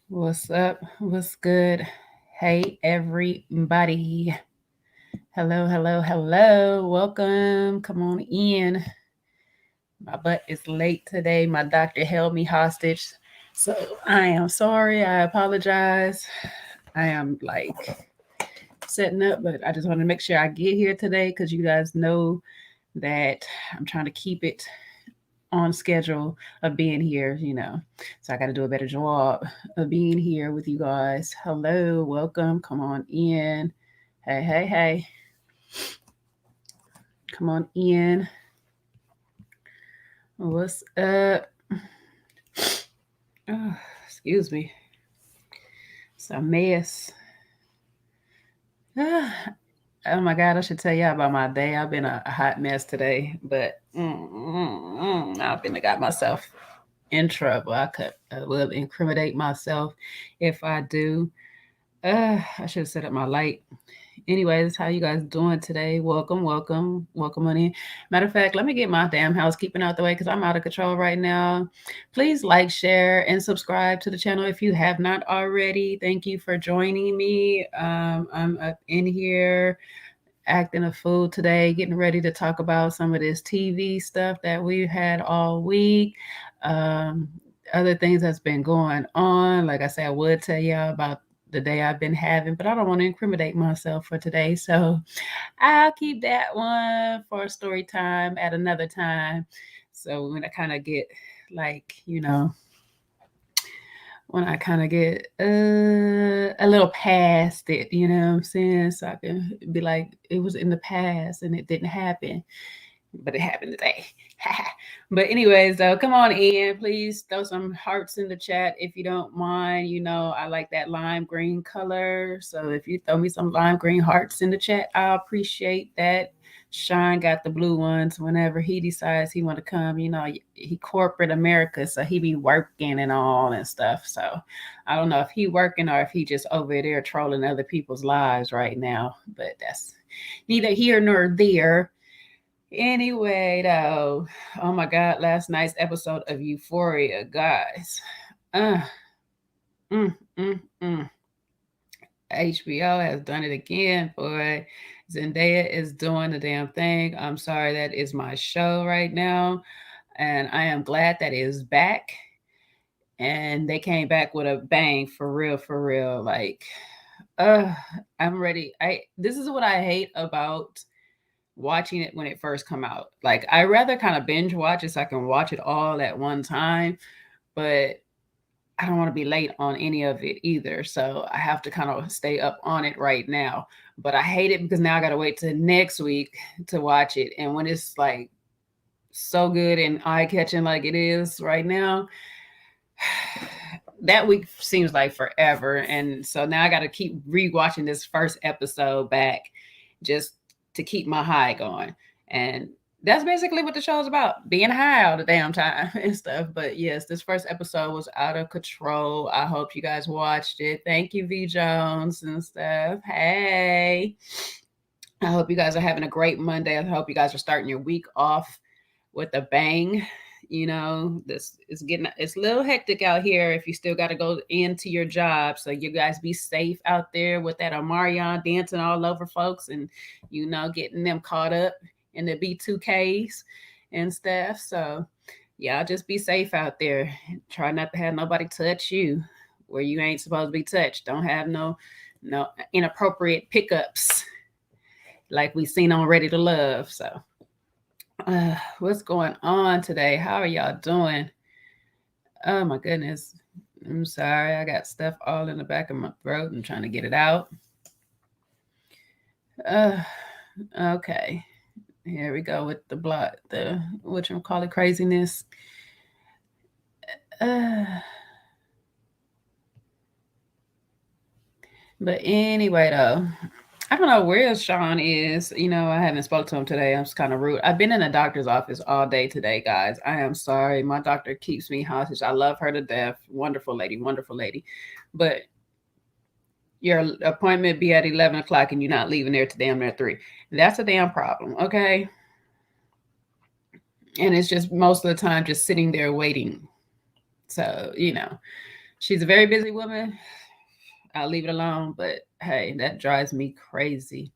What's up? What's good? Hey, everybody. Hello, hello, hello. Welcome. Come on in. My butt is late today. My doctor held me hostage. So I am sorry. I apologize. I am like setting up, but I just want to make sure I get here today because you guys know that I'm trying to keep it on schedule of being here. So I got to do a better job of being here with you guys. Hello, welcome. Come on in. Hey, hey, hey. Come on in. What's up? Oh, excuse me. It's a mess. Oh my God, I should tell y'all about my day. I've been a hot mess today, but I've been got myself in trouble. I will incriminate myself if I do. I should have set up my light. Anyways, how you guys doing today? Welcome, welcome, welcome on in. Matter of fact, let me get my damn housekeeping out the way because I'm out of control right now. Please like, share, and subscribe to the channel if you have not already. Thank you for joining me. I'm up in here acting a fool today, getting ready to talk about some of this TV stuff that we've had all week. Um, Other things that's been going on. Like I said, I would tell y'all about the day I've been having, but I don't want to incriminate myself for today. So I'll keep that one for story time at another time. So when I kind of get like, when I kind of get a little past it, you know what I'm saying? So I can be like, it was in the past and it didn't happen, but it happened today. But anyways, though, come on in, please throw some hearts in the chat if you don't mind. I like that lime green color, so if you throw me some lime green hearts in the chat, I appreciate that. Sean got the blue ones whenever he decides he want to come. He corporate America, so he be working and all and stuff. So I don't know if he working or if he just over there trolling other people's lives right now, but that's neither here nor there. Anyway, though, oh my God, last night's episode of Euphoria, guys. Uh, mm, mm, mm. HBO has done it again, boy. Zendaya is doing the damn thing. I'm sorry, that is my show right now. And I am glad that it is back. And they came back with a bang for real, for real. Like, uh, I'm ready. This is what I hate about watching it when it first come out. Like I rather kind of binge watch it so I can watch it all at one time, but I don't want to be late on any of it either. So I have to kind of stay up on it right now. But I hate it because now I got to wait till next week to watch it. And when it's like so good and eye catching like it is right now, that week seems like forever. And so now I got to keep rewatching this first episode back just to keep my high going. And that's basically what the show's about, being high all the damn time and stuff. But yes, this first episode was out of control. I hope you guys watched it. Thank you, V Jones and stuff. Hey. I hope you guys are having a great Monday. I hope you guys are starting your week off with a bang. This is it's a little hectic out here if you still got to go into your job. So you guys be safe out there with that Omarion dancing all over folks and getting them caught up in the B2Ks and stuff. So y'all just be safe out there. Try not to have nobody touch you where you ain't supposed to be touched. Don't have no inappropriate pickups like we seen on Ready to Love. So what's going on today? How are y'all doing? Oh my goodness. I'm sorry. I got stuff all in the back of my throat. I'm trying to get it out. Okay. Here we go with the whatchamacallit craziness. But anyway, though, I don't know where Shawn is. I haven't spoke to him today. I'm just kind of rude. I've been in the doctor's office all day today, guys. I am sorry. My doctor keeps me hostage. I love her to death. Wonderful lady, wonderful lady. But your appointment be at 11 o'clock and you're not leaving there to damn near 3. That's a damn problem, okay? And it's just most of the time just sitting there waiting. So, She's a very busy woman. I'll leave it alone, but hey, that drives me crazy.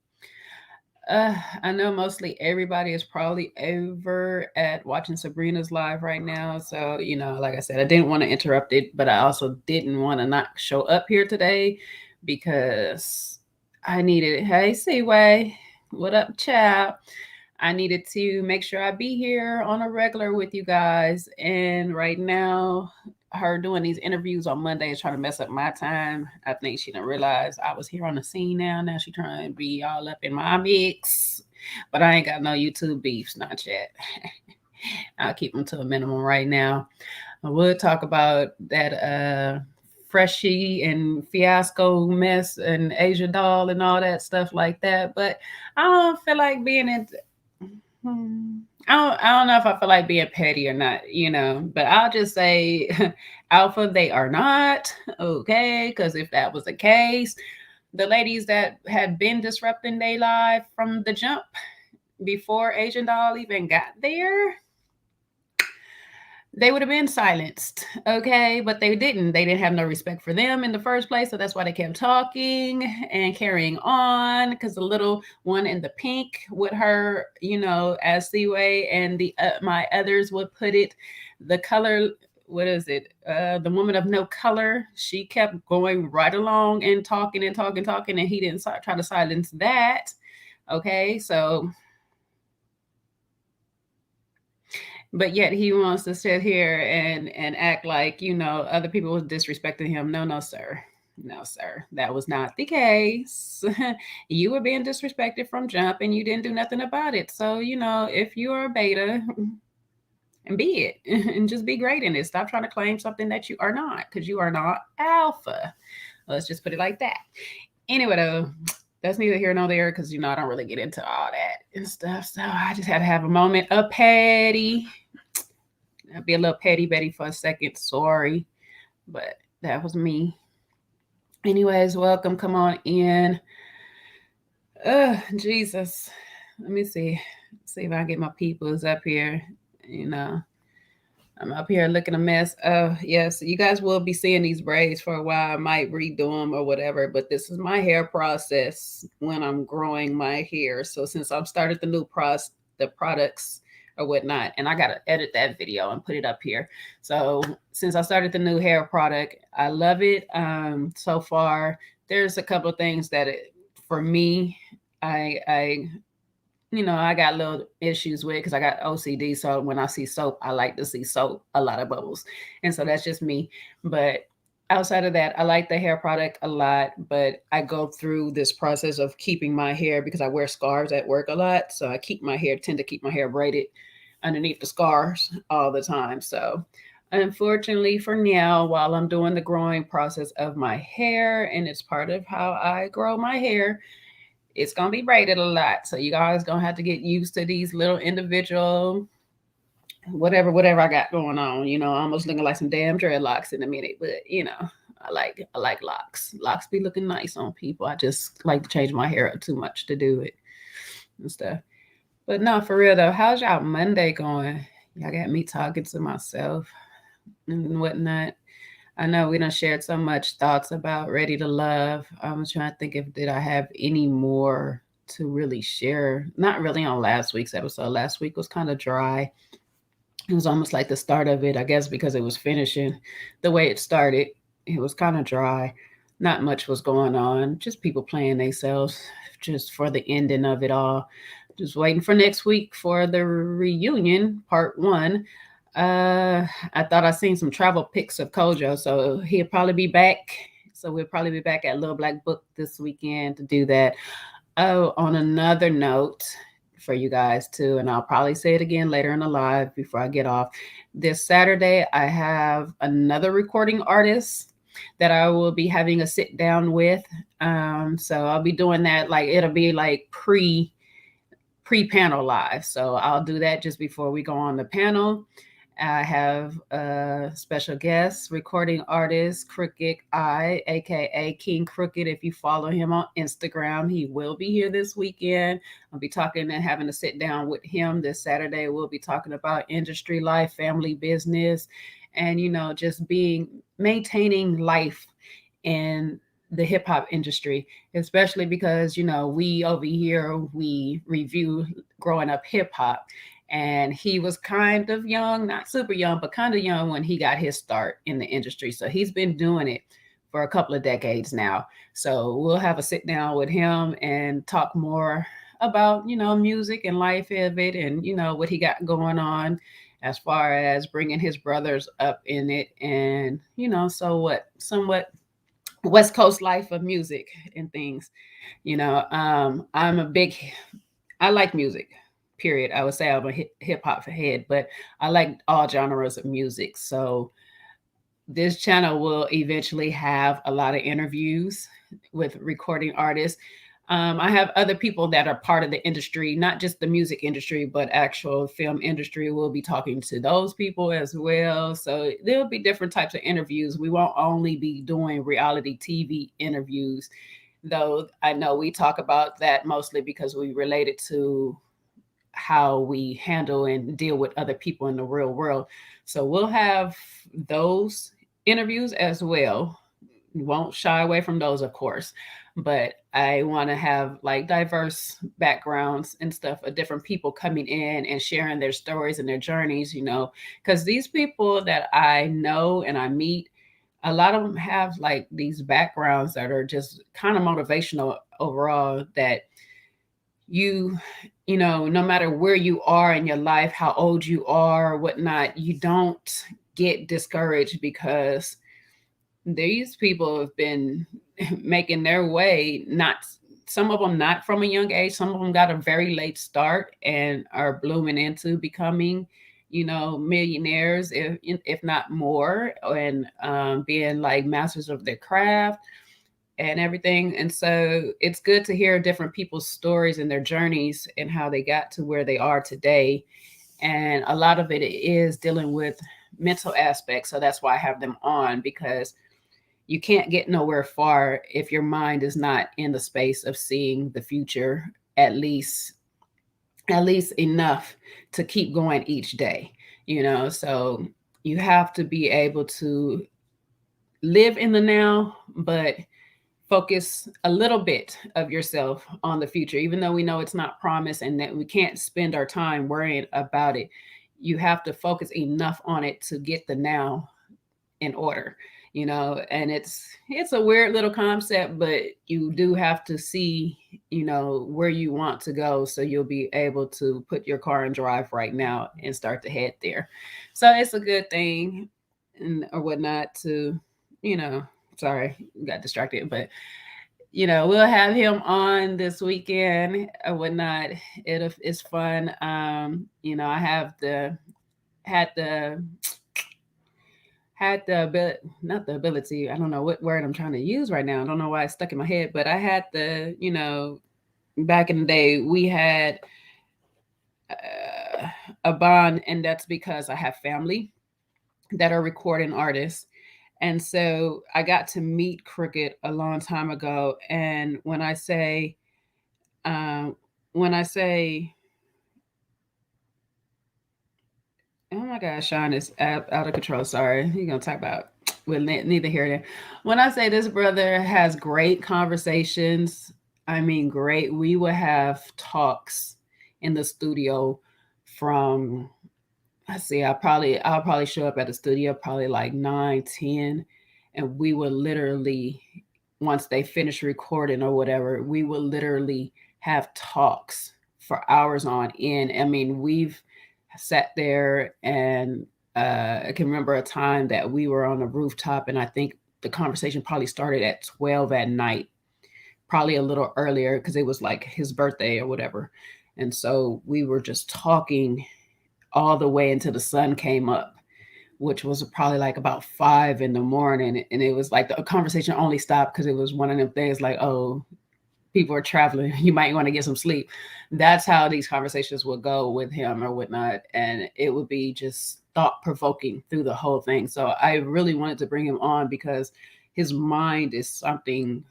I know mostly everybody is probably over at watching Sabrina's live right now. So, like I said, I didn't want to interrupt it, but I also didn't want to not show up here today because I needed, hey, Seaway, what up, child? I needed to make sure I be here on a regular with you guys. And right now, her doing these interviews on Monday is trying to mess up my time. I think she didn't realize I was here on the scene now. Now she trying to be all up in my mix. But I ain't got no YouTube beefs, not yet. I'll keep them to a minimum right now. I would talk about that Freshie and Fiasco mess and Asia Doll and all that stuff like that. But I don't feel like being in. I don't know if I feel like being petty or not, but I'll just say alpha, they are not. Okay. Because if that was the case, the ladies that had been disrupting their life from the jump before Asian Doll even got there, they would have been silenced, okay? But they didn't. They didn't have no respect for them in the first place, so that's why they kept talking and carrying on. Because the little one in the pink with her, as Seaway and the my others would put it, the color. What is it? The woman of no color. She kept going right along and talking and talking, talking, and he didn't try to silence that. Okay, so. But yet he wants to sit here and act like other people was disrespecting him. No, sir. No, sir. That was not the case. You were being disrespected from jump and you didn't do nothing about it. So if you're a beta, and be it and just be great in it. Stop trying to claim something that you are not, because you are not alpha. Let's just put it like that. Anyway, though, that's neither here nor there, because I don't really get into all that and stuff. So I just had to have a moment of petty. I'll be a little petty Betty for a second. Sorry, but that was me. Anyways, welcome. Come on in. Jesus. Let me see if I can get my peoples up here. I'm up here looking a mess. Yes, you guys will be seeing these braids for a while. I might redo them or whatever, but this is my hair process when I'm growing my hair. So since I've started the products or whatnot, and I got to edit that video and put it up here. So since I started the new hair product, I love it. So far, there's a couple of things that for me, I got little issues with, because I got OCD. So when I see soap, I like to see soap, a lot of bubbles. And so that's just me. But outside of that, I like the hair product a lot, but I go through this process of keeping my hair, because I wear scarves at work a lot. So I tend to keep my hair braided underneath the scarves all the time. So unfortunately for now, while I'm doing the growing process of my hair, and it's part of how I grow my hair, it's going to be braided a lot. So you guys going to have to get used to these little individual, whatever I got going on, almost looking like some damn dreadlocks in a minute. But, I like locks. Locks be looking nice on people. I just like to change my hair up too much to do it and stuff. But no, for real though, how's y'all Monday going? Y'all got me talking to myself and whatnot. I know we done shared so much thoughts about Ready to Love. I was trying to think did I have any more to really share. Not really on last week's episode. Last week was kind of dry. It was almost like the start of it, I guess, because it was finishing the way it started. It was kind of dry. Not much was going on. Just people playing themselves just for the ending of it all. Just waiting for next week for the reunion, part 1. I thought I seen some travel pics of Kojo, so he'll probably be back. So we'll probably be back at Little Black Book this weekend to do that. Oh, on another note for you guys too, and I'll probably say it again later in the live before I get off. This Saturday, I have another recording artist that I will be having a sit down with. So I'll be doing that, like it'll be like pre-panel live. So I'll do that just before we go on the panel. I have a special guest, recording artist Crooked I, aka King Crooked. If you follow him on Instagram, he will be here this weekend. I'll be talking and having a sit down with him this Saturday. We'll be talking about industry life, family business, and just maintaining life in the hip hop industry, especially because we over here we review growing up hip hop, and he was kind of young, not super young, but kind of young when he got his start in the industry. So he's been doing it for a couple of decades now. So we'll have a sit down with him and talk more about music and life of it, and what he got going on as far as bringing his brothers up in it, and so what somewhat West Coast life of music and things. I'm a big, I like music, period. I would say I'm a hip hop head, but I like all genres of music. So this channel will eventually have a lot of interviews with recording artists. I have other people that are part of the industry, not just the music industry, but actual film industry. We'll be talking to those people as well. So there'll be different types of interviews. We won't only be doing reality TV interviews, though I know we talk about that mostly because we relate it to how we handle and deal with other people in the real world. So we'll have those interviews as well. Won't shy away from those, of course, but I want to have like diverse backgrounds and stuff of different people coming in and sharing their stories and their journeys, because these people that I know and I meet, a lot of them have like these backgrounds that are just kind of motivational overall, that no matter where you are in your life, how old you are, whatnot, you don't get discouraged, because these people have been making their way, not some of them not from a young age, some of them got a very late start and are blooming into becoming millionaires, if not more, and being like masters of their craft and everything. And so it's good to hear different people's stories and their journeys and how they got to where they are today. And a lot of it is dealing with mental aspects. So that's why I have them on, because you can't get nowhere far if your mind is not in the space of seeing the future, at least enough to keep going each day. So you have to be able to live in the now, but focus a little bit of yourself on the future, even though we know it's not promised and that we can't spend our time worrying about it. You have to focus enough on it to get the now in order. And it's a weird little concept, but you do have to see where you want to go, so you'll be able to put your car in drive right now and start to head there. So it's a good thing, and or whatnot, to sorry, got distracted, but we'll have him on this weekend or whatnot. It's fun. I have had the not the ability, I don't know what word I'm trying to use right now, I don't know why it's stuck in my head, but I had back in the day, we had a bond, and that's because I have family that are recording artists. And so I got to meet Crooked a long time ago. And when I say, oh my gosh, Shawn is out of control. Sorry, you're gonna talk about, well, neither here nor there. When I say this brother has great conversations, I mean great. We would have talks in the studio from, let's see, I'll probably show up at the studio probably like 9, 10, and we would literally, once they finish recording or whatever, we would literally have talks for hours on end. I mean, we've sat there, and I can remember a time that we were on a rooftop, and I think the conversation probably started at 12 at night, probably a little earlier because it was like his birthday or whatever. And so we were just talking all the way until the sun came up, which was probably like about 5 in the morning. And it was like the conversation only stopped because it was one of them things like, oh, people are traveling, you might want to get some sleep. That's how these conversations would go with him or whatnot. And it would be just thought-provoking through the whole thing. So I really wanted to bring him on because his mind is something,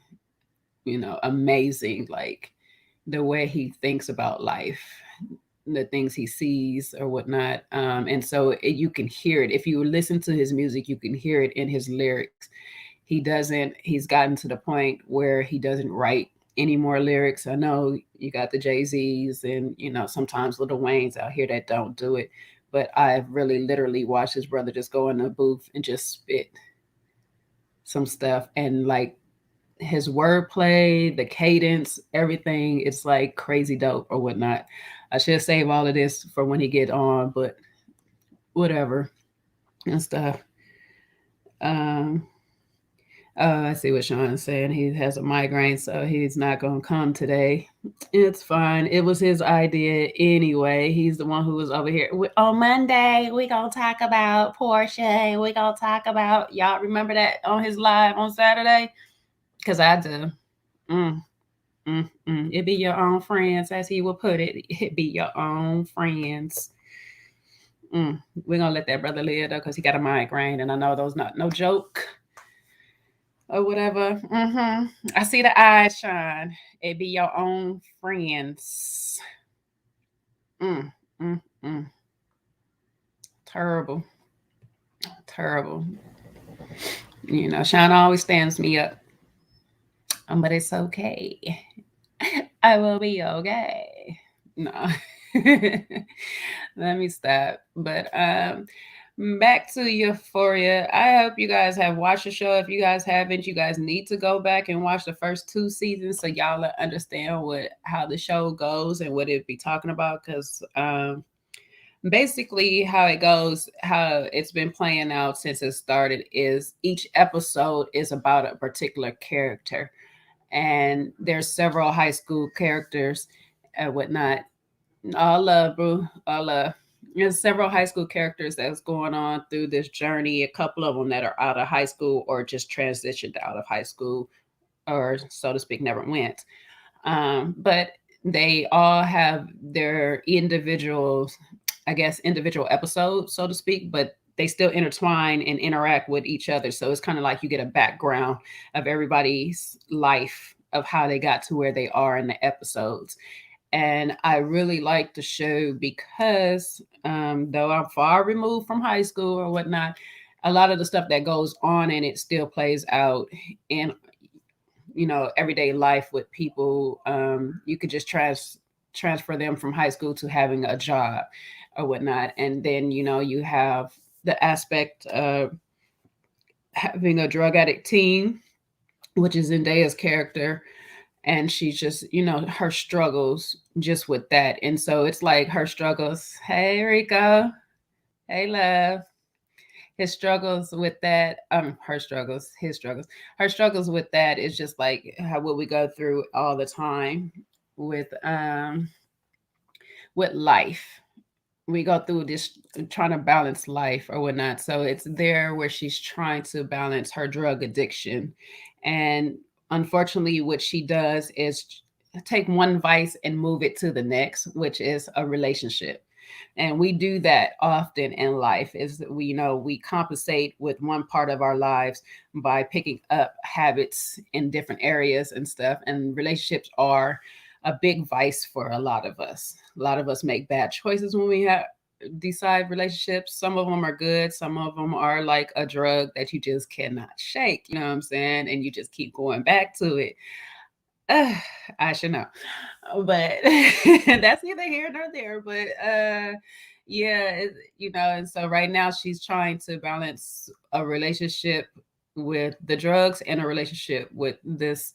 amazing. Like the way he thinks about life, the things he sees or whatnot. And so you can hear it. If you listen to his music, you can hear it in his lyrics. He's gotten to the point where he doesn't write any more lyrics. I know you got the Jay-Z's and, sometimes Lil Wayne's out here that don't do it. But I've really literally watched his brother just go in the booth and just spit some stuff. And like his wordplay, the cadence, everything, it's like crazy dope or whatnot. I should save all of this for when he get on, but whatever and stuff. I see what Shawn is saying. He has a migraine, so he's not going to come today. It's fine. It was his idea anyway. He's the one who was over here. On Monday, we going to talk about Porsha. We going to talk about, y'all remember that on his live on Saturday? Because I do. It be your own friends, as he would put it. It be your own friends. We're going to let that brother live, though, because he got a migraine, and I know those not no joke. Or whatever. I see the eyes shine. It be your own friends. Terrible. Shawn always stands me up. But it's okay. I will be okay. No. Let me stop. But back to Euphoria. I hope you guys have watched the show. If you guys haven't, you guys need to go back and watch the first 2 seasons so y'all understand how the show goes and what it be talking about. Because basically how it goes, how it's been playing out since it started is each episode is about a particular character. And there's several high school characters and whatnot. All love, bro. All love. There's several high school characters that's going on through this journey. A couple of them that are out of high school or just transitioned out of high school, or so to speak, never went. But they all have their individual episodes, so to speak, but they still intertwine and interact with each other. So it's kind of like you get a background of everybody's life, of how they got to where they are in the episodes. And I really like the show because though I'm far removed from high school or whatnot, a lot of the stuff that goes on in it still plays out in, everyday life with people. You could just transfer them from high school to having a job or whatnot. And then, you have the aspect of having a drug addict teen, which is Zendaya's character. And she's just, her struggles just with that. And so it's like her struggles. Hey, Rico. Hey, love. His struggles with that. Her struggles, his struggles. Her struggles with that is just like what we go through all the time with life. We go through this trying to balance life or whatnot. So it's there where she's trying to balance her drug addiction. And unfortunately, what she does is take one vice and move it to the next, which is a relationship. And we do that often in life. Is we compensate with one part of our lives by picking up habits in different areas and stuff. And relationships are a big vice for a lot of us. A lot of us make bad choices when we decide relationships. Some of them are good. Some of them are like a drug that you just cannot shake. You know what I'm saying? And you just keep going back to it. I should know, but that's neither here nor there. But yeah, and so right now she's trying to balance a relationship with the drugs and a relationship with this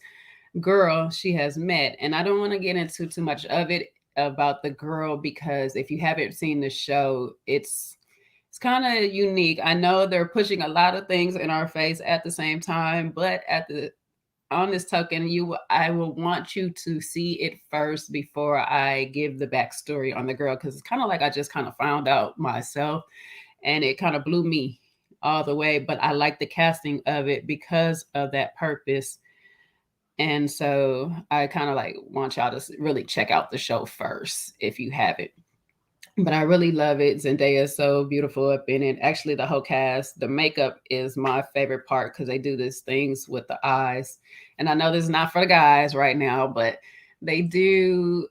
girl she has met. And I don't want to get into too much of it about the girl, because if you haven't seen the show, it's kind of unique. I know they're pushing a lot of things in our face at the same time, but on this token, I will want you to see it first before I give the backstory on the girl, because it's kind of like I just kind of found out myself, and it kind of blew me all the way. But I like the casting of it because of that purpose. And so I kind of like want y'all to really check out the show first if you haven't. But I really love it. Zendaya is so beautiful up in it. Actually, the whole cast, the makeup is my favorite part because they do these things with the eyes. And I know this is not for the guys right now, but they do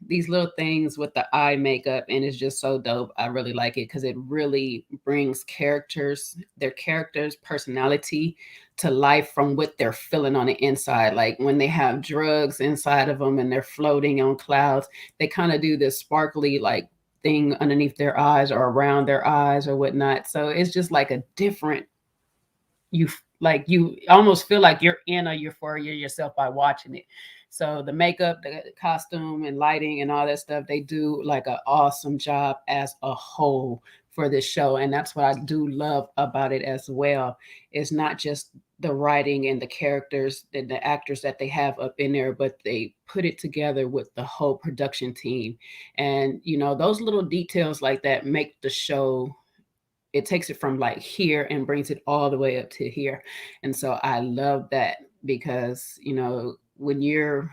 these little things with the eye makeup, and it's just so dope. I really like it because it really brings their characters' personality to life from what they're feeling on the inside. Like when they have drugs inside of them and they're floating on clouds, they kind of do this sparkly like thing underneath their eyes or around their eyes or whatnot. So it's just like a different, you almost feel like you're in a Euphoria yourself by watching it. So the makeup, the costume and lighting and all that stuff, they do like an awesome job as a whole for this show. And that's what I do love about it as well. It's not just the writing and the characters and the actors that they have up in there, but they put it together with the whole production team. And those little details like that make the show, it takes it from like here and brings it all the way up to here. And so I love that because, when you're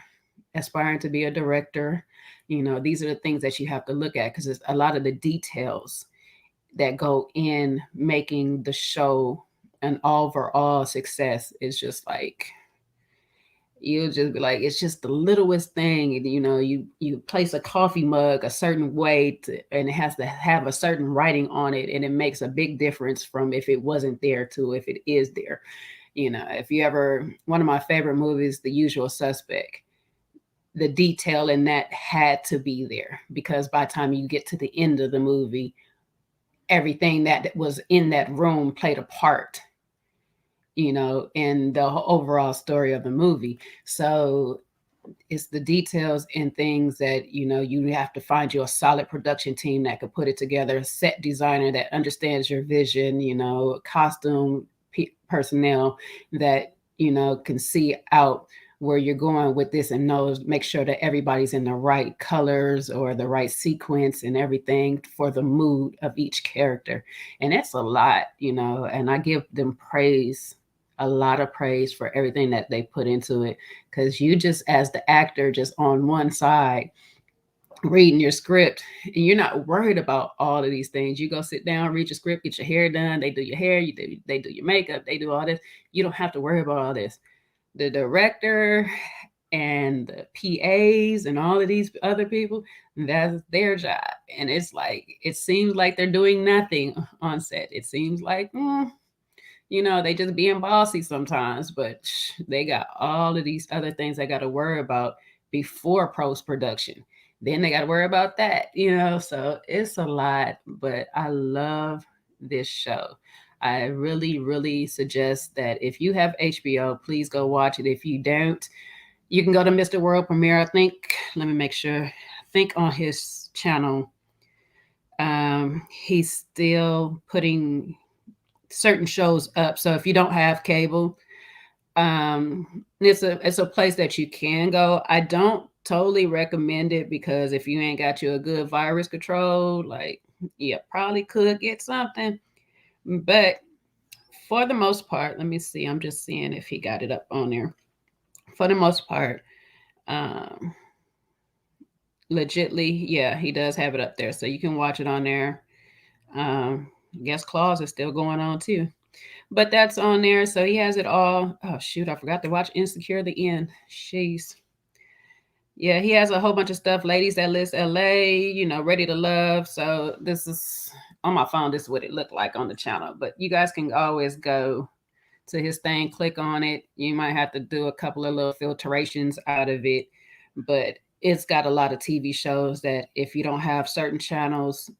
aspiring to be a director, these are the things that you have to look at because it's a lot of the details that go in making the show an overall success. Is just like, you'll just be like, it's just the littlest thing. You place a coffee mug a certain way and it has to have a certain writing on it, and it makes a big difference from if it wasn't there to if it is there. If you ever, one of my favorite movies, The Usual Suspect, the detail in that had to be there because by the time you get to the end of the movie, everything that was in that room played a part, in the overall story of the movie. So it's the details and things that you have to find you a solid production team that could put it together, a set designer that understands your vision, costume personnel that can see out where you're going with this and knows, make sure that everybody's in the right colors or the right sequence and everything for the mood of each character. And that's a lot, and I give them praise, a lot of praise for everything that they put into it, because you just as the actor just on one side reading your script and you're not worried about all of these things. You go sit down, read your script, get your hair done, they do your hair, they do your makeup, they do all this. You don't have to worry about all this. The director and the PAs and all of these other people, that's their job. And it's like, it seems like they're doing nothing on set. It seems like they just being bossy sometimes, but they got all of these other things they got to worry about before post production. Then they got to worry about that, so it's a lot, but I love this show. I really, really suggest that if you have HBO, please go watch it. If you don't, you can go to Mr. World Premiere. I think, let me make sure, I think on his channel, he's still putting certain shows up. So if you don't have cable, it's a place that you can go. I don't totally recommend it because if you ain't got you a good virus control, like, you probably could get something. But for the most part, let me see. I'm just seeing if he got it up on there. For the most part, legitly, yeah, he does have it up there, so you can watch it on there. I guess Claws is still going on too, but that's on there. So he has it all. Oh shoot, I forgot to watch Insecure the End. Jeez. Yeah, he has a whole bunch of stuff. Ladies That List LA, Ready to Love. So this is on my phone. This is what it looked like on the channel. But you guys can always go to his thing, click on it. You might have to do a couple of little filtrations out of it, but it's got a lot of TV shows that if you don't have certain channels,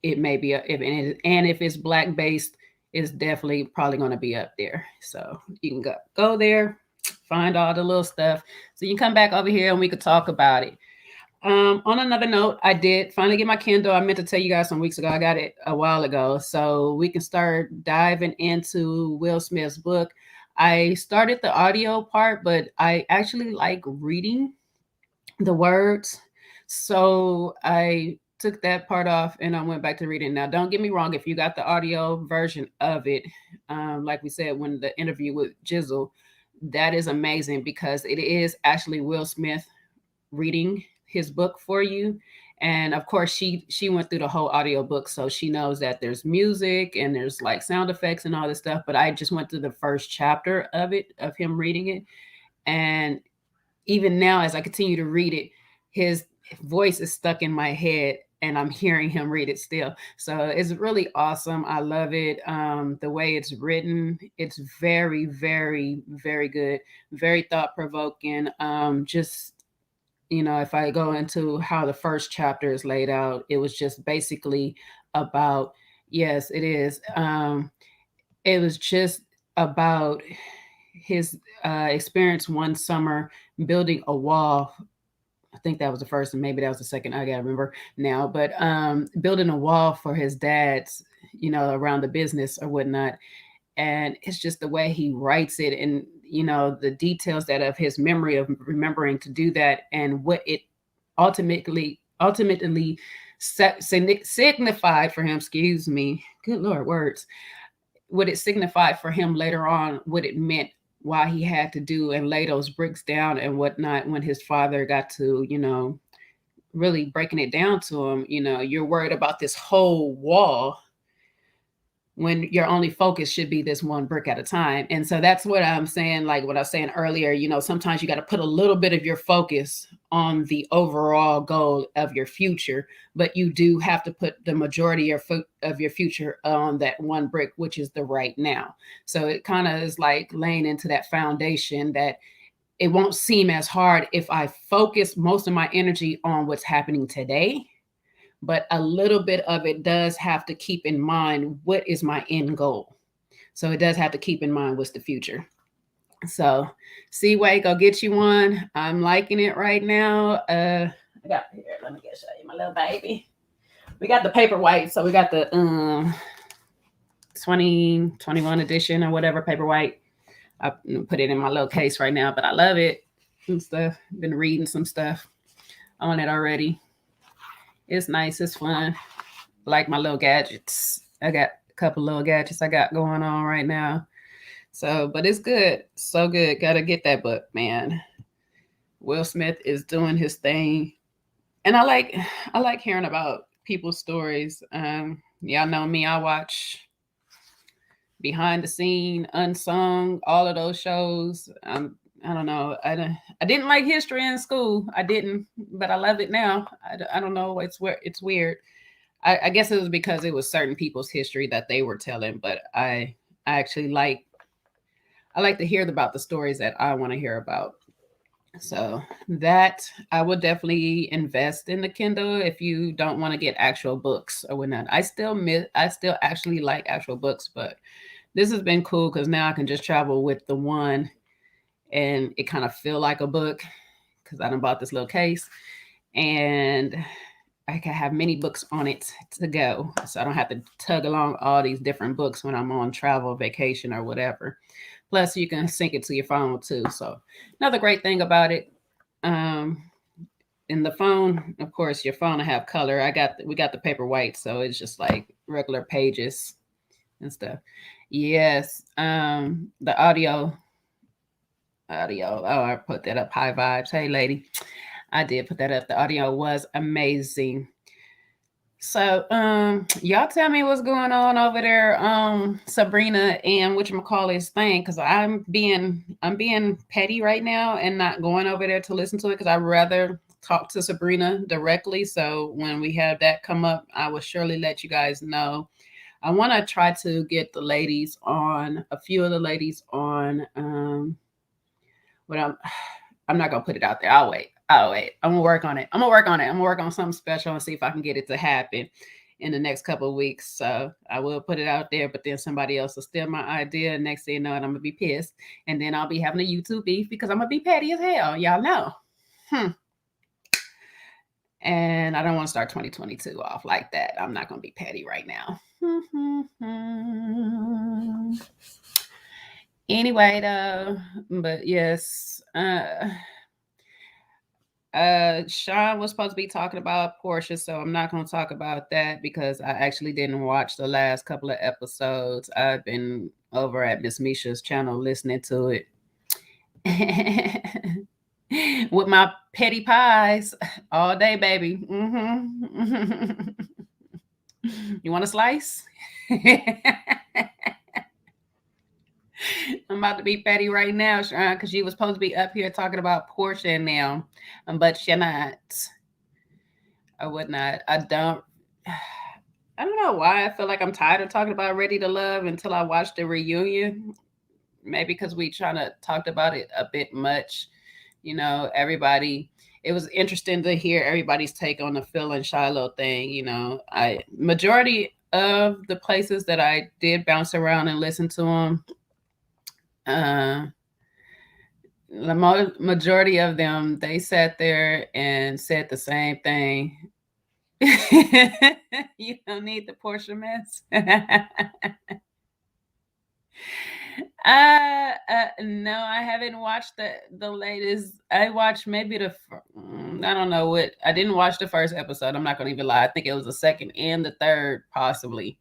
it may be and if it's black based, it's definitely probably going to be up there. So you can go there, find all the little stuff, so you can come back over here and we could talk about it. On another note, I did finally get my Kindle. I meant to tell you guys some weeks ago. I got it a while ago, so we can start diving into Will Smith's book. I started the audio part, but I actually like reading the words, so I took that part off and I went back to reading. Now, don't get me wrong, if you got the audio version of it, like we said when the interview with Jizzle, that is amazing because it is actually Will Smith reading his book for you, And of course, she went through the whole audiobook, so she knows that there's music and there's like sound effects and all this stuff. But I just went through the first chapter of it, of him reading it. And even now, as I continue to read it, his voice is stuck in my head and I'm hearing him read it still. So it's really awesome. I love it. The way it's written, it's very, very, very good, very thought provoking. Just, if I go into how the first chapter is laid out, it was just basically about, yes, it is. It was just about his experience one summer building a wall. I think that was the first, and maybe that was the second. I gotta remember now. But building a wall for his dad's, around the business or whatnot. And it's just the way he writes it, and the details that of his memory of remembering to do that, and what it ultimately signified for him. Excuse me, good Lord, words. What it signified for him later on, what it meant, why he had to do and lay those bricks down and whatnot, when his father got to, really breaking it down to him, you're worried about this whole wall when your only focus should be this one brick at a time. And so that's what I'm saying, like what I was saying earlier, sometimes you got to put a little bit of your focus on the overall goal of your future, but you do have to put the majority of your future on that one brick, which is the right now. So it kind of is like laying into that foundation that it won't seem as hard if I focus most of my energy on what's happening today, but a little bit of it does have to keep in mind what is my end goal. So it does have to keep in mind what's the future. So Seaway, go get you one. I'm liking it right now. I got here. Let me show you my little baby. We got the Paperwhite, so we got the 2021 edition or whatever Paperwhite. I put it in my little case right now, but I love it and stuff. Been reading some stuff on it already. It's nice. It's fun. I like my little gadgets. I got a couple little gadgets I got going on right now. So, but it's good. So good. Got to get that book, man. Will Smith is doing his thing. And I like hearing about people's stories. Y'all know me. I watch Behind the Scene, Unsung, all of those shows. I don't know. I didn't like history in school. I didn't, but I love it now. I don't know. It's weird. I guess it was because it was certain people's history that they were telling, but I actually like to hear about the stories that I want to hear about. So that I would definitely invest in the Kindle if you don't want to get actual books or whatnot. I still actually like actual books, but this has been cool because now I can just travel with the one and it kind of feel like a book because I done bought this little case and I can have many books on it to go. So I don't have to tug along all these different books when I'm on travel, vacation, or whatever. Plus you can sync it to your phone too. So another great thing about it, in the phone, of course, your phone will have color. We got the Paperwhite, so it's just like regular pages and stuff. Yes. The audio. Oh, I put that up. High vibes. Hey, lady. I did put that up. The audio was amazing. So, y'all tell me what's going on over there, Sabrina and whatchamacallit's thing, because I'm being petty right now and not going over there to listen to it because I'd rather talk to Sabrina directly. So when we have that come up, I will surely let you guys know. I want to try to get the ladies on, a few of the ladies on, but I'm not gonna put it out there. I'll wait. I'm gonna work on it. I'm gonna work on something special and see if I can get it to happen in the next couple of weeks. So I will put it out there, but then somebody else will steal my idea. Next thing you know, and I'm gonna be pissed, and then I'll be having a YouTube beef because I'm gonna be petty as hell. Y'all know. And I don't want to start 2022 off like that. I'm not gonna be petty right now. Anyway, though, but yes, Shawn was supposed to be talking about Porsha, so I'm not going to talk about that because I actually didn't watch the last couple of episodes. I've been over at Miss Misha's channel listening to it. with my petty pies all day, baby. Mm-hmm. You want a slice? I'm about to be petty right now, Shawn, because you was supposed to be up here talking about Porsha now, but you're not. I would not. I don't. I don't know why I feel like I'm tired of talking about Ready to Love until I watch the reunion. Maybe because we trying to talked about it a bit much. You know, everybody. It was interesting to hear everybody's take on the Phil and Shiloh thing. You know, I majority of the places that I did bounce around and listen to them, uh, the majority of them they sat there and said the same thing. You don't need the Porsche mess. No, I haven't watched the latest. I watched maybe I don't know what. I didn't watch the first episode. I'm not gonna even lie. I think it was the second and the third, possibly.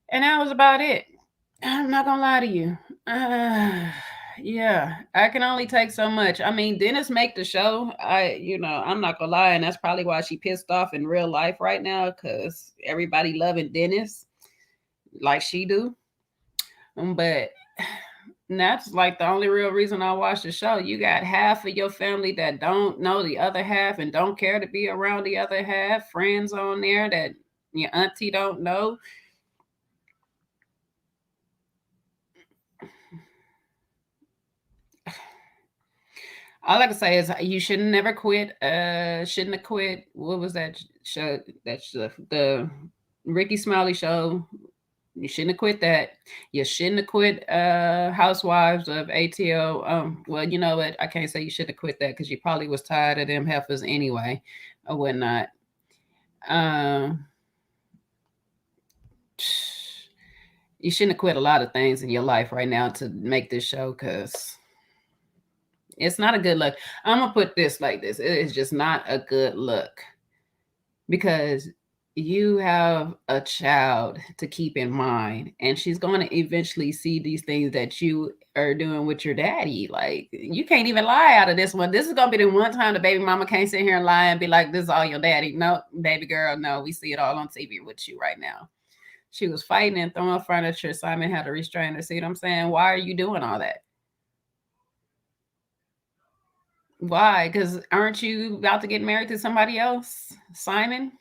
And that was about it. I'm not gonna lie to you. Yeah, I can only take so much. I mean, Dennis make the show. I'm not gonna lie, and that's probably why she pissed off in real life right now, because everybody loving Dennis like she do. But that's like the only real reason I watch the show. You got half of your family that don't know the other half and don't care to be around the other half. Friends on there that your auntie don't know. All I can say is you should never quit. Shouldn't have quit. What was that show? That's the Ricky Smiley show. You shouldn't have quit that. You shouldn't have quit Housewives of ATO. Well, you know what? I can't say you shouldn't have quit that because you probably was tired of them heifers anyway, or whatnot. Um, you shouldn't have quit a lot of things in your life right now to make this show because it's not a good look. I'm gonna put this like this: it is just not a good look because you have a child to keep in mind, and she's going to eventually see these things that you are doing with your daddy. Like, you can't even lie out of this one. This is going to be the one time the baby mama can't sit here and lie and be like, this is all your daddy. No, baby girl, no, we see it all on TV with you right now. She was fighting and throwing furniture. Simon had to restrain her. See what I'm saying? Why are you doing all that? Why? Because aren't you about to get married to somebody else, Simon?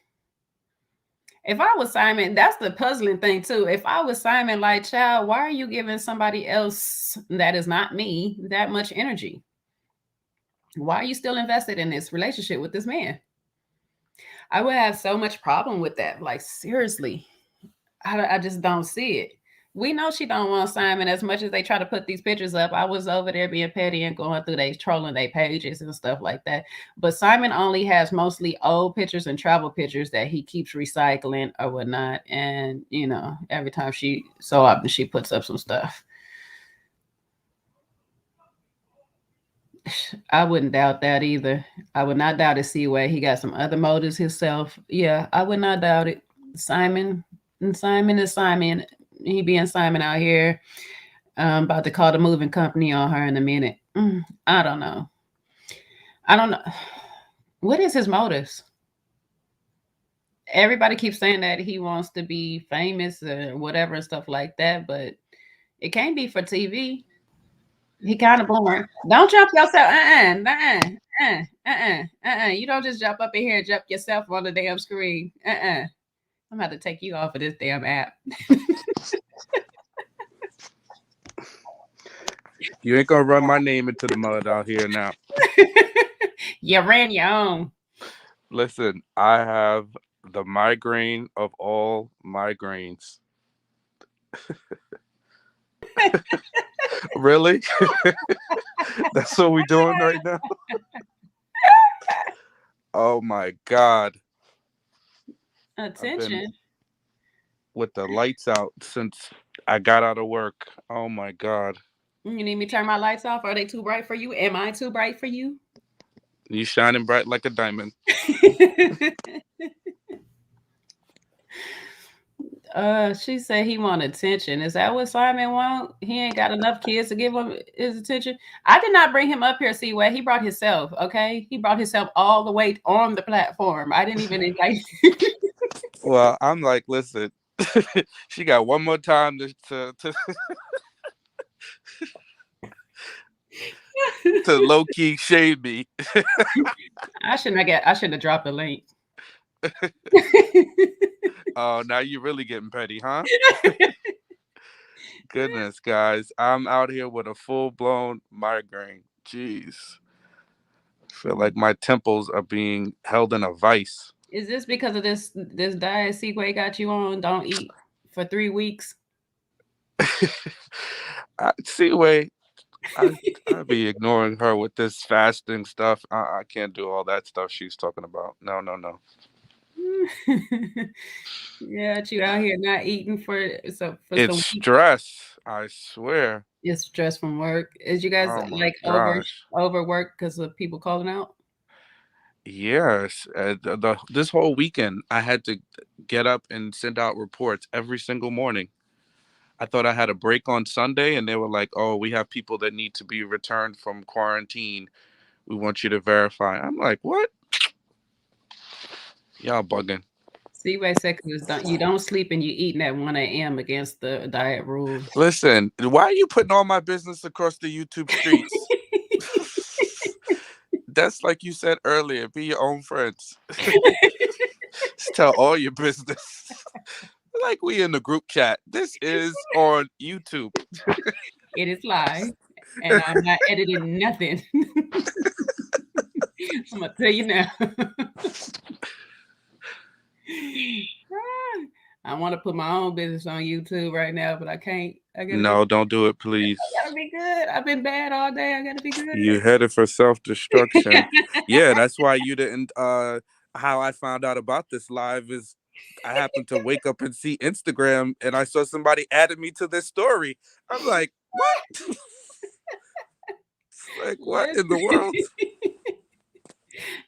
If I was Simon, that's the puzzling thing too. If I was Simon, like, child, why are you giving somebody else that is not me that much energy? Why are you still invested in this relationship with this man? I would have so much problem with that. Like, seriously, I just don't see it. We know she don't want Simon as much as they try to put these pictures up. I was over there being petty and going through they trolling their pages and stuff like that. But Simon only has mostly old pictures and travel pictures that he keeps recycling or whatnot. And every time so often she puts up some stuff. I wouldn't doubt that either. I would not doubt it. Seaway, he got some other motives himself. Yeah, I would not doubt it. Simon is Simon. He being Simon out here. About to call the moving company on her in a minute. I don't know. What is his motives? Everybody keeps saying that he wants to be famous or whatever and stuff like that, but it can't be for TV. He kind of boring. Don't jump yourself. You don't just jump up in here and jump yourself on the damn screen. I'm about to take you off of this damn app. You ain't gonna run my name into the mud out here now. You ran your own. Listen, I have the migraine of all migraines. Really? That's what we doing right now? Oh my God. Attention. With the lights out since I got out of work. Oh my God. You need me to turn my lights off? Are they too bright for you? Am I too bright for you? You shining bright like a diamond. She said he want attention. Is that what Simon want? He ain't got enough kids to give him his attention. I did not bring him up here, see where he brought himself. Okay, he brought himself all the way on the platform. I didn't even invite. Well, I'm like, listen, she got one more time to low key shade me. I shouldn't have dropped the link. Oh, now you really getting petty, huh? Goodness, guys, I'm out here with a full blown migraine. Jeez, feel like my temples are being held in a vice. Is this because of this diet Sequay got you on? Don't eat for 3 weeks. See, wait, I be ignoring her with this fasting stuff. I can't do all that stuff she's talking about. No, no, no. Yeah, you out here not eating for It's some weeks. stress. I swear. It's stress from work. Is you guys Oh my like gosh. overwork because of people calling out? Yes. This whole weekend, I had to get up and send out reports every single morning. I thought I had a break on Sunday, and they were like, "Oh, we have people that need to be returned from quarantine. We want you to verify." I'm like, "What? Y'all bugging." Seaway seconds don't you don't sleep and you eating at 1 a.m. against the diet rules. Listen, why are you putting all my business across the YouTube streets? That's like you said earlier. Be your own friends. Just tell all your business. Like we in the group chat. This is on YouTube. It is live, and I'm not editing nothing. I'm gonna tell you now. I want to put my own business on YouTube right now, but I can't. No, don't do it, I please. gotta be good. I've been bad all day. I gotta be You good. headed for self-destruction. Yeah, that's why you didn't how I found out about this live is I happened to wake up and see Instagram and I saw somebody added me to this story. I'm like, what? Like what in the Listen, world?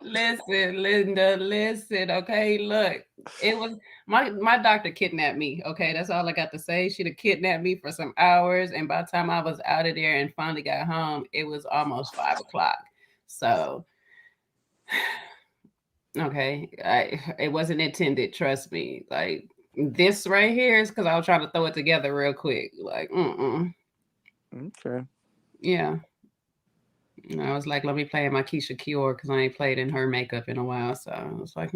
listen, Linda, listen. Okay, look, it was my doctor kidnapped me. Okay, that's all I got to say. She'd have kidnapped me for some hours, and by the time I was out of there and finally got home, it was almost 5 o'clock. So, okay, it wasn't intended. Trust me. Like this right here is because I was trying to throw it together real quick. Like, Okay. yeah. And I was like, let me play in my Keisha Cure because I ain't played in her makeup in a while. So I was like,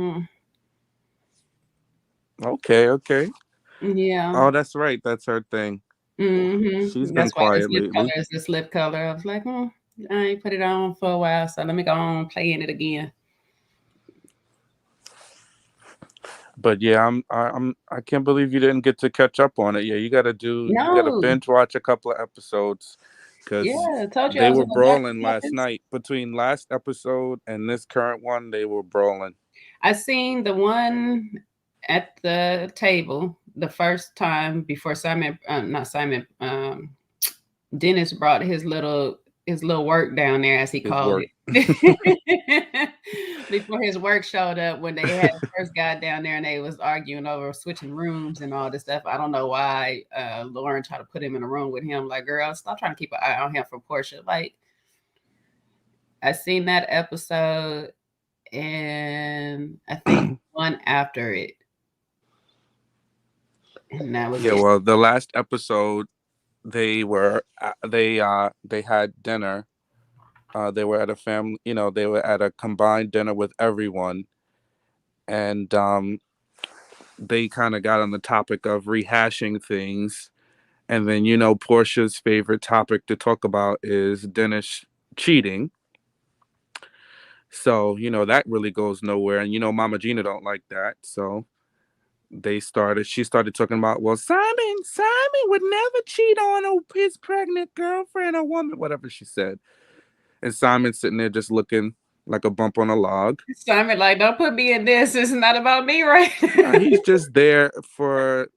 Okay, okay. yeah. Oh, that's right. That's her thing. She's been That's why this quiet lip lately. color is this lip color. I was like, I ain't put it on for a while, so let me go on play in it again. But yeah, I can't believe you didn't get to catch up on it. Yeah, you got to No, binge watch a couple of episodes because yeah, I told you I they was were gonna back brawling up last this. night. Between last episode and this current one, they were brawling. I seen the one at the table the first time before Simon, not Simon, Dennis brought his little work down there, as he His called work. it. Before his work showed up, when they had first got down there and they was arguing over switching rooms and all this stuff. I don't know why Lauren tried to put him in a room with him. Like, girl, stop trying to keep an eye on him for Porsha. Like, I seen that episode, and I think one after it, and that was Yeah, it. well, the last episode they had dinner. They were at a family, they were at a combined dinner with everyone, and they kind of got on the topic of rehashing things. And then, Portia's favorite topic to talk about is Dennis cheating. So, that really goes nowhere. And, Mama Gina don't like that. So she started talking about, well, Simon would never cheat on his pregnant girlfriend or woman, whatever she said. And Simon's sitting there just looking like a bump on a log. Simon, like, don't put me in this. It's not about me, right? No, he's just there for,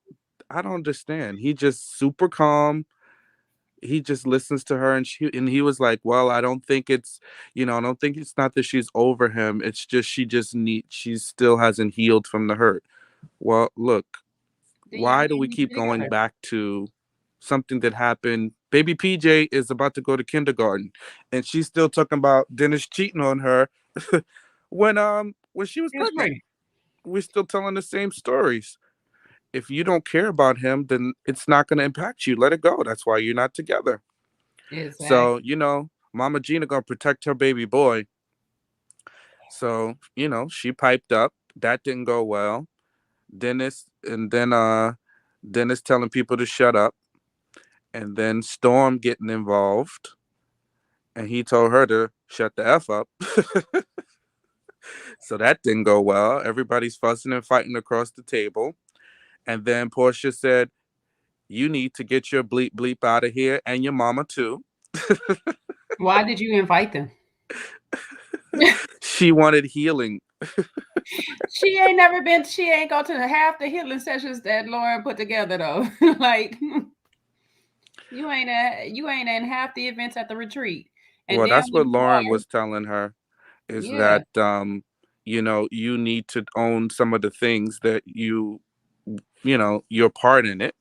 I don't understand. He just super calm. He just listens to her, and he was like, well, I don't think it's not that she's over him. It's just she still hasn't healed from the hurt. Well, look, y'all Why do we didn't keep get going together. back to something that happened? Baby PJ is about to go to kindergarten, and she's still talking about Dennis cheating on her when she was It was pregnant. pretty. We're still telling the same stories. If you don't care about him, then it's not going to impact you. Let it go. That's why you're not together. So, Exactly. Mama Gina going to protect her baby boy. So, she piped up. That didn't go well. Dennis and then Dennis telling people to shut up, and then Storm getting involved, and he told her to shut the F up. So that didn't go well. Everybody's fussing and fighting across the table. And then Portia said, "You need to get your bleep bleep out of here, and your mama too." Why did you invite them? She wanted healing. She ain't go to half the healing sessions that Lauren put together though. Like you ain't in half the events at the retreat. And Well, then that's when what you Lauren are, was telling her, is yeah. that you need to own some of the things that your part in it.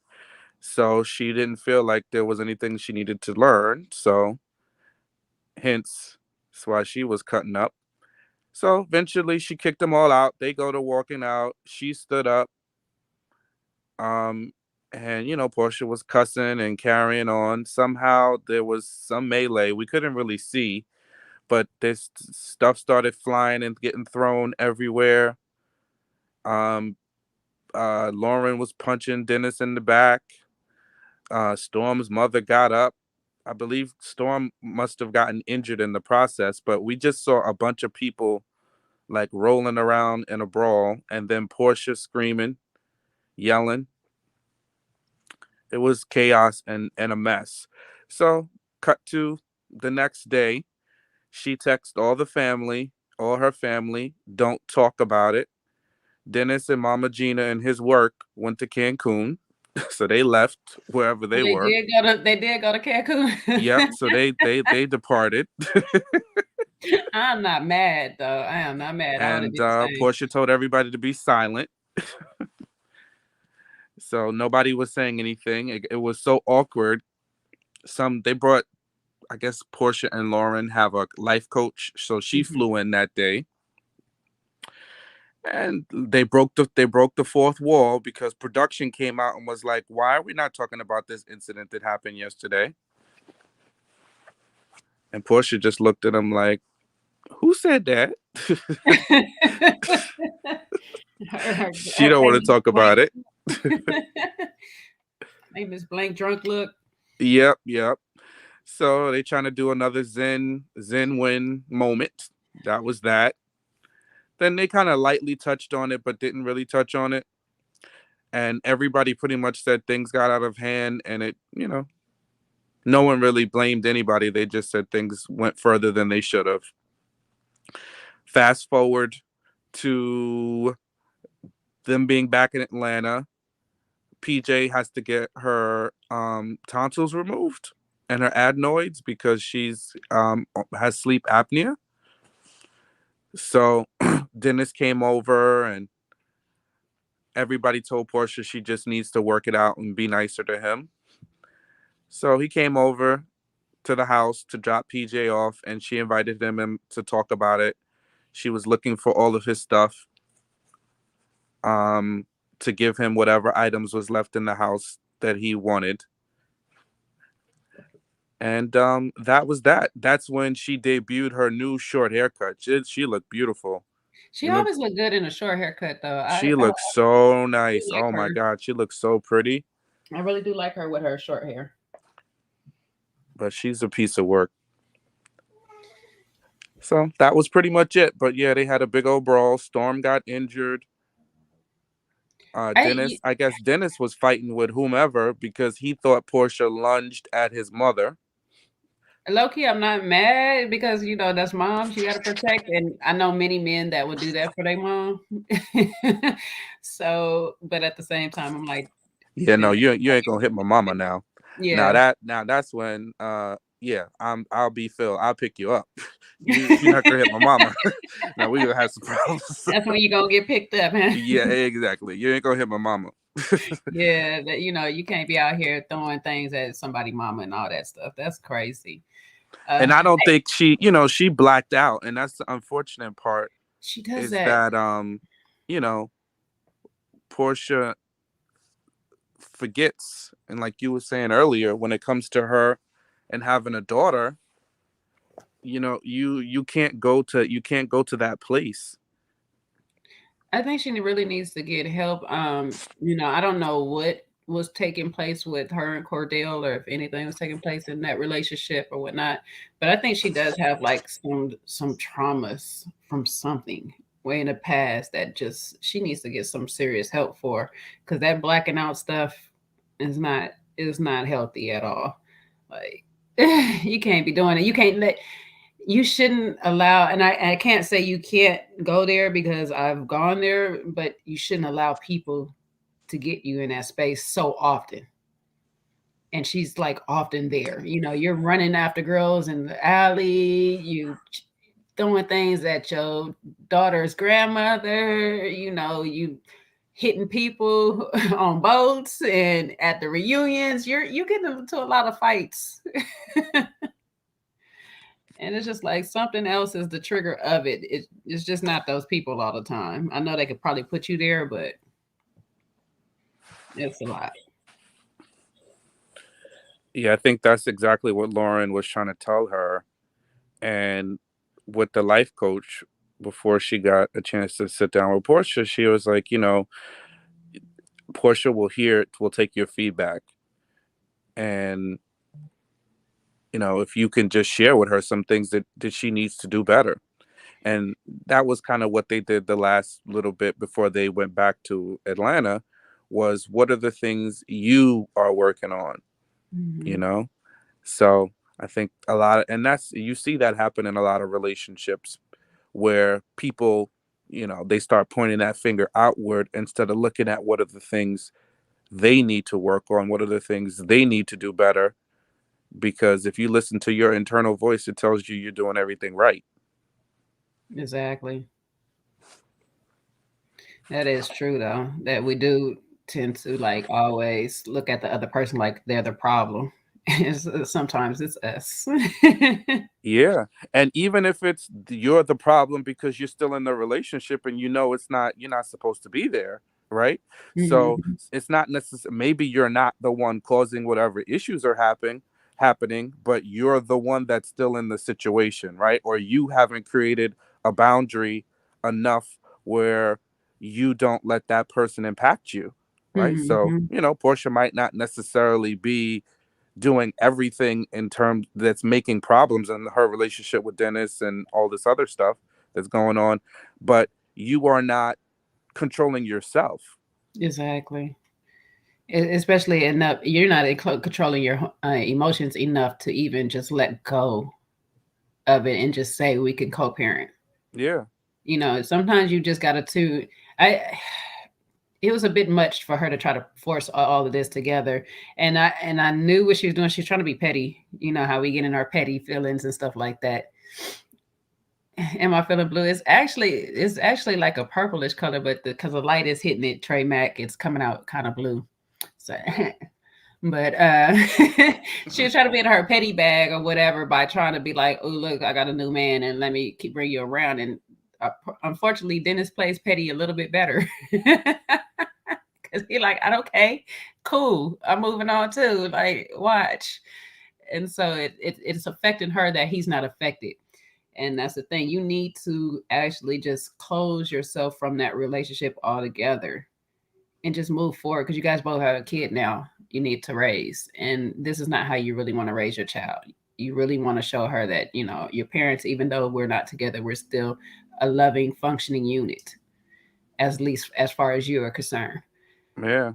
So she didn't feel like there was anything she needed to learn. So hence that's why she was cutting up. So eventually she kicked them all out. They go to walking out. She stood up. Um and Portia was cussing and carrying on. Somehow there was some melee. We couldn't really see, but this stuff started flying and getting thrown everywhere. Um Lauren was punching Dennis in the back. Storm's mother got up. I believe Storm must have gotten injured in the process, but we just saw a bunch of people like rolling around in a brawl, and then Portia screaming, yelling. It was chaos and a mess. So, cut to the next day. She texted all her family, don't talk about it. Dennis and Mama Gina and his work went to Cancun. So they left wherever So they were. they did go to Cancun. Yep. So they departed. I'm not mad though. I am not mad. I would have And did the same. Portia told everybody to be silent. So nobody was saying anything. It was so awkward. They brought, I guess Portia and Lauren have a life coach, so she Mhm. flew in that day. And they broke the fourth wall because production came out and was like, "Why are we not talking about this incident that happened yesterday?" And Portia just looked at them like, "Who said that?" She Her don't want to famous talk blank, about it. famous blank drunk look. Yep, yep. So they trying to do another Zen win moment. That was that. Then they kind of lightly touched on it, but didn't really touch on it. And everybody pretty much said things got out of hand, and no one really blamed anybody. They just said things went further than they should have. Fast forward to them being back in Atlanta. PJ has to get her tonsils removed and her adenoids because she's has sleep apnea. So Dennis came over, and everybody told Portia she just needs to work it out and be nicer to him. So he came over to the house to drop PJ off, and she invited him in to talk about it. She was looking for all of his stuff, um, to give him whatever items was left in the house that he wanted. And that was that. That's when she debuted her new short haircut. She looked beautiful. She You remember? always looked good in a short haircut though. She I looks so do nice. like Oh my her. God, she looks so pretty. I really do like her with her short hair. But she's a piece of work. So that was pretty much it. But yeah, they had a big old brawl. Storm got injured. I I guess Dennis was fighting with whomever because he thought Portia lunged at his mother. Low key, I'm not mad because that's moms you got to protect, and I know many men that would do that for their mom. So, but at the same time, I'm like, Yeah, no, Dennis, you ain't gonna hit my mama now. yeah. Now that's when yeah, I'll be Phil. I'll pick you up. You're not gonna hit my mama. Now we gonna have some problems. That's when you're gonna get picked up, huh? Yeah, exactly. You ain't gonna hit my mama. Yeah, that you can't be out here throwing things at somebody mama and all that stuff. That's crazy. Uh And I don't think she blacked out, and that's the unfortunate part she does is that. that you know, Portia forgets, and like you were saying earlier, when it comes to her and having a daughter, you can't go to that place. I think she really needs to get help. I don't know what was taking place with her and Cordell, or if anything was taking place in that relationship or whatnot. But I think she does have like some traumas from something way in the past that just she needs to get some serious help for, because that blacking out stuff is not healthy at all. Like you can't be doing it. You shouldn't allow, and I can't say you can't go there because I've gone there, but you shouldn't allow people to get you in that space so often. And she's like often there. You're running after girls in the alley, throwing things at your daughter's grandmother, you hitting people on boats and at the reunions. You get into a lot of fights. And it's just like something else is the trigger of it. It's just not those people all the time. I know they could probably put you there, but it's a lot. Yeah, I think that's exactly what Lauren was trying to tell her. And with the life coach, before she got a chance to sit down with Portia, she was like, Portia will take your feedback. And, if you can just share with her some things that she needs to do better. And that was kind of what they did the last little bit before they went back to Atlanta, was what are the things you are working on, you Hmm. know? So I think a lot of, and that's, you see that happen in a lot of relationships where people, they start pointing that finger outward instead of looking at what are the things they need to work on, what are the things they need to do better. Because if you listen to your internal voice, it tells you you're doing everything right. Exactly. That is true though. That we do tend to like always look at the other person like they're the problem. Sometimes it's us. Yeah. And even if you're the problem because you're still in the relationship and you're not supposed to be there, right? So Hmm. it's not necessary. Maybe you're not the one causing whatever issues are happening, but you're the one that's still in the situation, right? Or you haven't created a boundary enough where you don't let that person impact you, right? So, Hmm. Portia might not necessarily be doing everything in terms that's making problems in her relationship with Dennis and all this other stuff that's going on, but you are not controlling yourself. Exactly. Especially enough, you're not controlling your emotions enough to even just let go of it and just say we can co-parent. Yeah. Sometimes you just gotta to I it was a bit much for her to try to force all of this together. And I knew what she was doing. She's trying to be petty. You know how we get in our petty feelings and stuff like that. Am I feeling blue? It's actually like a purplish color, but because the light is hitting it, Trey Mac, it's coming out kind of blue. So but she was trying to be in her petty bag or whatever by trying to be like, oh look, I got a new man and let me keep bring you around. And unfortunately, Dennis plays petty a little bit better. Because he like, okay, cool, I'm moving on too. Like, watch. And so it's affecting her that he's not affected. And that's the thing. You need to actually just close yourself from that relationship altogether and just move forward, because you guys both have a kid now you need to raise. And this is not how you really want to raise your child. You really want to show her that, your parents, even though we're not together, we're still a loving, functioning unit, at least as far as you are concerned. Yeah.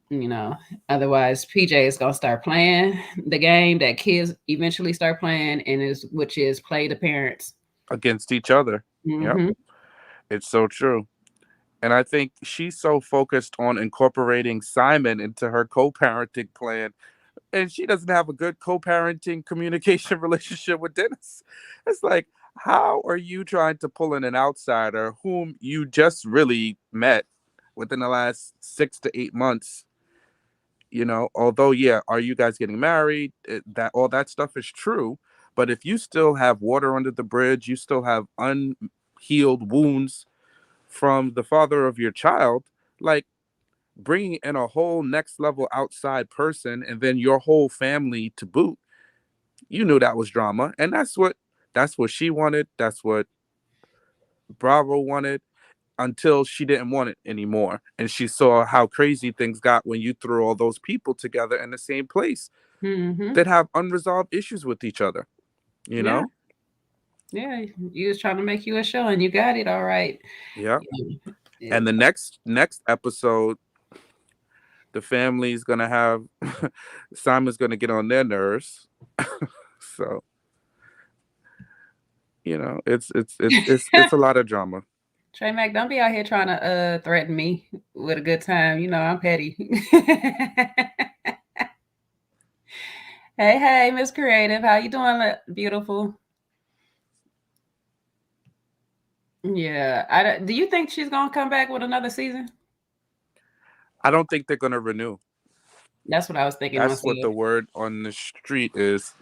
you know Otherwise PJ is going to start playing the game that kids eventually start playing, and is which is play the parents. Against each other. Yep. Hmm. It's so true. And I think she's so focused on incorporating Simon into her co-parenting plan, and she doesn't have a good co-parenting communication relationship with Dennis. It's like, how are you trying to pull in an outsider whom you just really met, within the last 6 to 8 months. Although, yeah, are you guys getting married? That all that stuff is true. But if you still have water under the bridge, you still have unhealed wounds from the father of your child, like bringing in a whole next level outside person and then your whole family to boot, you knew that was drama. And that's what she wanted. That's what Bravo wanted, until she didn't want it anymore. And she saw how crazy things got when you threw all those people together in the same place Mm-hmm. that have unresolved issues with each other, you Yeah. know? Yeah. You was trying to make you a show and you got it all right. Yeah. Yeah. And the next episode, the family's gonna have Simon's gonna get on their nerves. So, it's a lot of drama. Trey Mac, don't be out here trying to threaten me with a good time. You know, I'm petty. Hey, Miss Creative, how you doing, beautiful? Yeah, do you think she's gonna come back with another season? I don't think they're gonna renew. That's what I was thinking That's myself. what the word on the street is.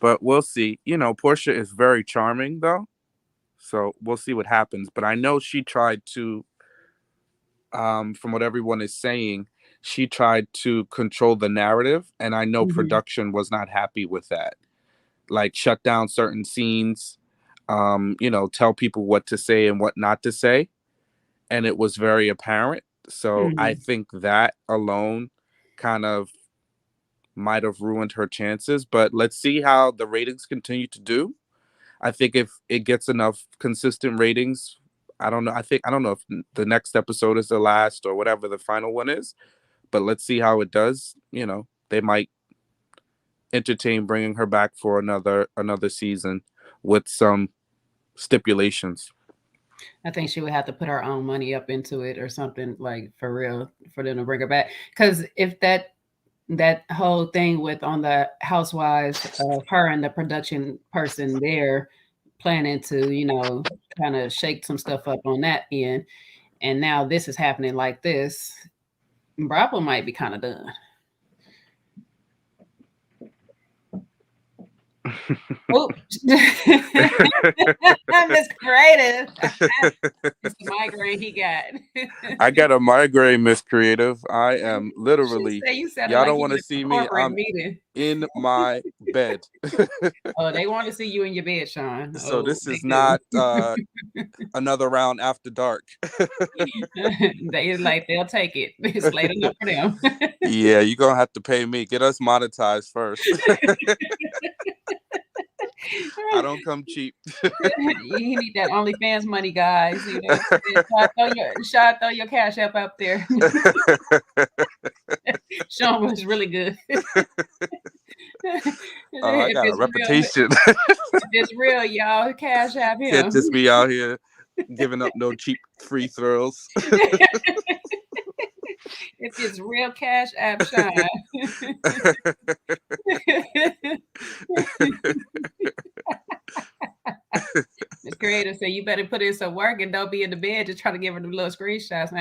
But we'll see. Porsha is very charming though. So we'll see what happens. But I know she tried to, from what everyone is saying, she tried to control the narrative. And I know Mm-hmm. production was not happy with that. Like shut down certain scenes, tell people what to say and what not to say. And it was very apparent. So I Mm-hmm. think that alone kind of might have ruined her chances. But let's see how the ratings continue to do. I think if it gets enough consistent ratings, I don't know. I don't know if the next episode is the last or whatever the final one is, but let's see how it does. They might entertain bringing her back for another season with some stipulations. I think she would have to put her own money up into it or something, like for real, for them to bring her back. Because if that whole thing with on the Housewives of her and the production person there planning to, kind of shake some stuff up on that end, and now this is happening like this, Bravo might be kind of done. Oops. Miss Creative. It's the migraine he got. I got a migraine, Miss Creative. I am She literally. said you sounded Y'all like don't you want in to a see me. corporate I'm meeting. in my bed. Oh, they want to see you in your bed, Shawn. So Oh, this they is do. not another round after dark. They'll take it. It's late enough for them. Yeah, you're gonna have to pay me. Get us monetized first. I don't come cheap. You need that OnlyFans money, guys. Try to throw your cash app up there. Shawn was really good. Oh, I If got a it's real, reputation. if it's real, y'all cash app Can't him. just be out here giving up no cheap free throws. If it's real, cash app Shawn. Miss Creator said, "You better put in some work and don't be in the bed just trying to give her the little screenshots."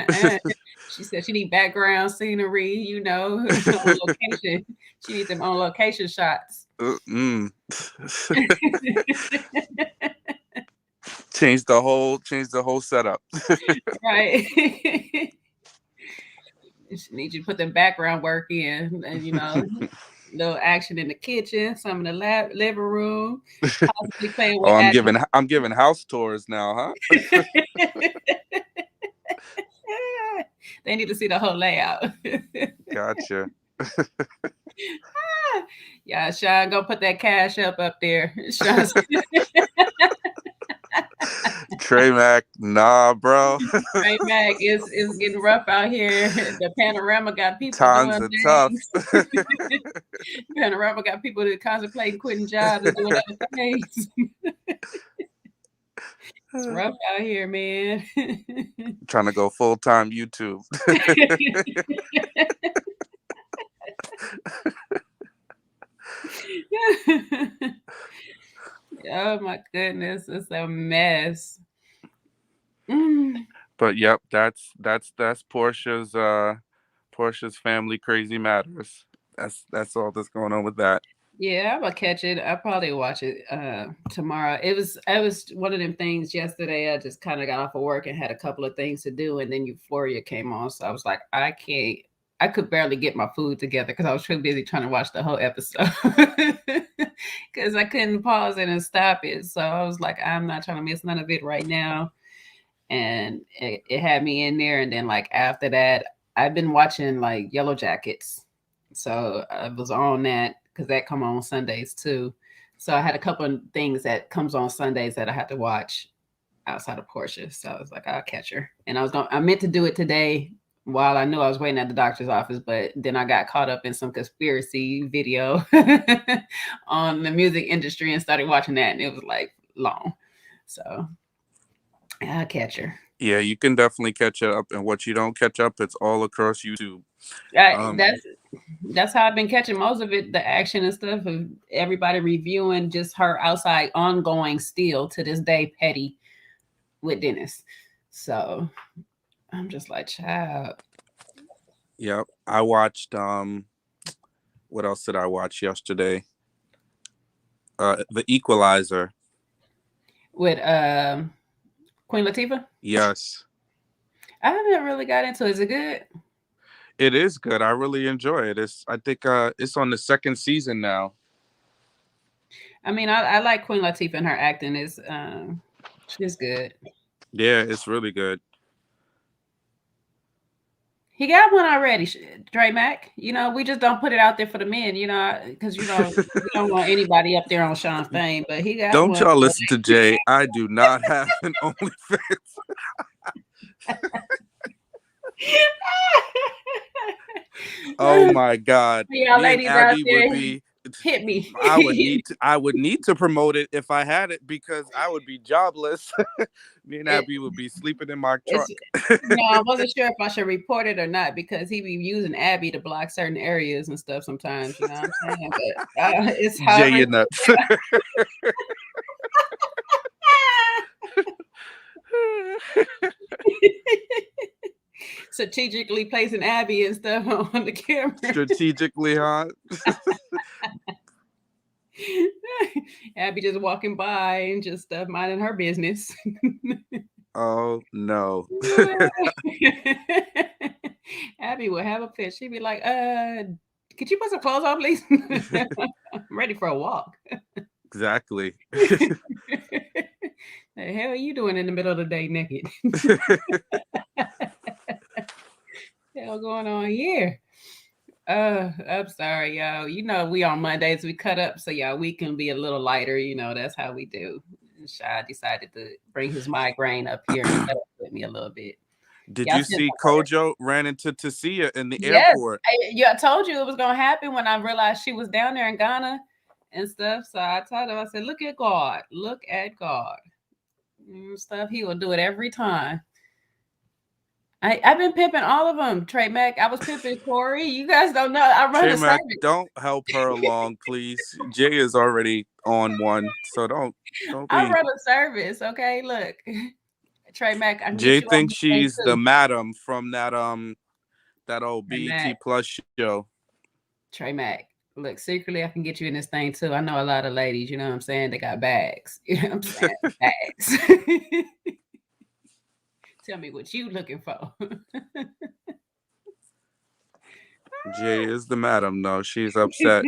She said she need background scenery, on location. She needs them on location shots. Change the whole setup. Right. She needs you to put the background work in, and little action in the kitchen, some in the living room, possibly playing with Oh, actors. I'm giving house tours now, huh? They need to see the whole layout. Gotcha. Yeah, Shawn, go put that cash up there. Trey Mac, nah, bro. Right back. It's getting rough out here. The panorama got people Times doing are tough. things. Panorama got people that contemplating quitting jobs and doing other things. It's rough out here, man. Trying to go full-time YouTube. Oh my goodness, it's a mess. But yep, that's Portia's Family Crazy Matters. That's all that's going on with that. Yeah, I'm gonna catch it. I'll probably watch it tomorrow. It was one of them things yesterday. I just kind of got off of work and had a couple of things to do, and then Euphoria came on. So I was like, I can't. I could barely get my food together because I was too busy trying to watch the whole episode because I couldn't pause it and stop it. So I was like, I'm not trying to miss none of it right now, and it had me in there. And then like after that, I've been watching like Yellow Jackets, so I was on that because that come on Sundays too. So I had a couple of things that comes on Sundays that I had to watch outside of Porsha. So I was like, I'll catch her, and I meant to do it today while I knew I was waiting at the doctor's office, but then I got caught up in some conspiracy video on the music industry and started watching that, and it was like long. So I'll catch her. Yeah, you can definitely catch it up, and what you don't catch up, it's all across YouTube. I, Um, that's how I've been catching most of it, the action and stuff of everybody reviewing just her outside ongoing still to this day petty with Dennis. So I'm just like, child. yep, I watched. What else did I watch yesterday? The Equalizer. With Queen Latifah. Yes, I haven't really got into it. Is it good? it is good. I really enjoy it. I think it's on the second season now. I mean, I like Queen Latifah and her acting is she's good. Yeah, it's really good. He got one already, Dre Mac. We just don't put it out there for the men, because we don't want anybody up there on Sean's fame, but he got Don't one. y'all listen to Jay. I do not have an OnlyFans. Oh my God. Yeah, Me and ladies out Abby there, would be hit me. I would need to promote it if I had it because I would be jobless. Me and It, Abby would be sleeping in my it's truck. I wasn't sure if I should report it or not because he be using Abby to block certain areas and stuff sometimes. You know what I'm saying? But it's Jay, however. you nuts. Strategically placing Abby and stuff on the camera. Strategically, huh? Abby just walking by and just stuff minding her business. Oh no. Abby would have a fit. She'd be like, could you put some clothes on, please? I'm ready for a walk. Exactly. The hell are you doing in the middle of the day naked? Hell going on here? I'm sorry, y'all. We on Mondays we cut up, so y'all we can be a little lighter. That's how we do. Shy decided to bring his migraine up here and cut up with me a little bit. Did Y'all you see Kojo ran into Tasia in the Yes, airport? I told you it was gonna happen when I realized she was down there in Ghana and stuff. So I told him, I said, "Look at God, look at God, stuff. He will do it every time." I've been pimping all of them. Trey Mac, I was pimping Corey. You guys don't know. I run Trey a Mac, service. don't help her along, please. Jay is already on one, so don't I be. run a service. Okay, look, Trey Mac, I can Jay get you on thinks this thing she's the too. madam from that old Trey BET Mac, Plus show. Trey Mac. Look, secretly, I can get you in this thing too. I know a lot of ladies. You know what I'm saying? They got bags. You know what I'm saying? Bags. Tell me what you looking for. Jay is the madam. No, she's upset.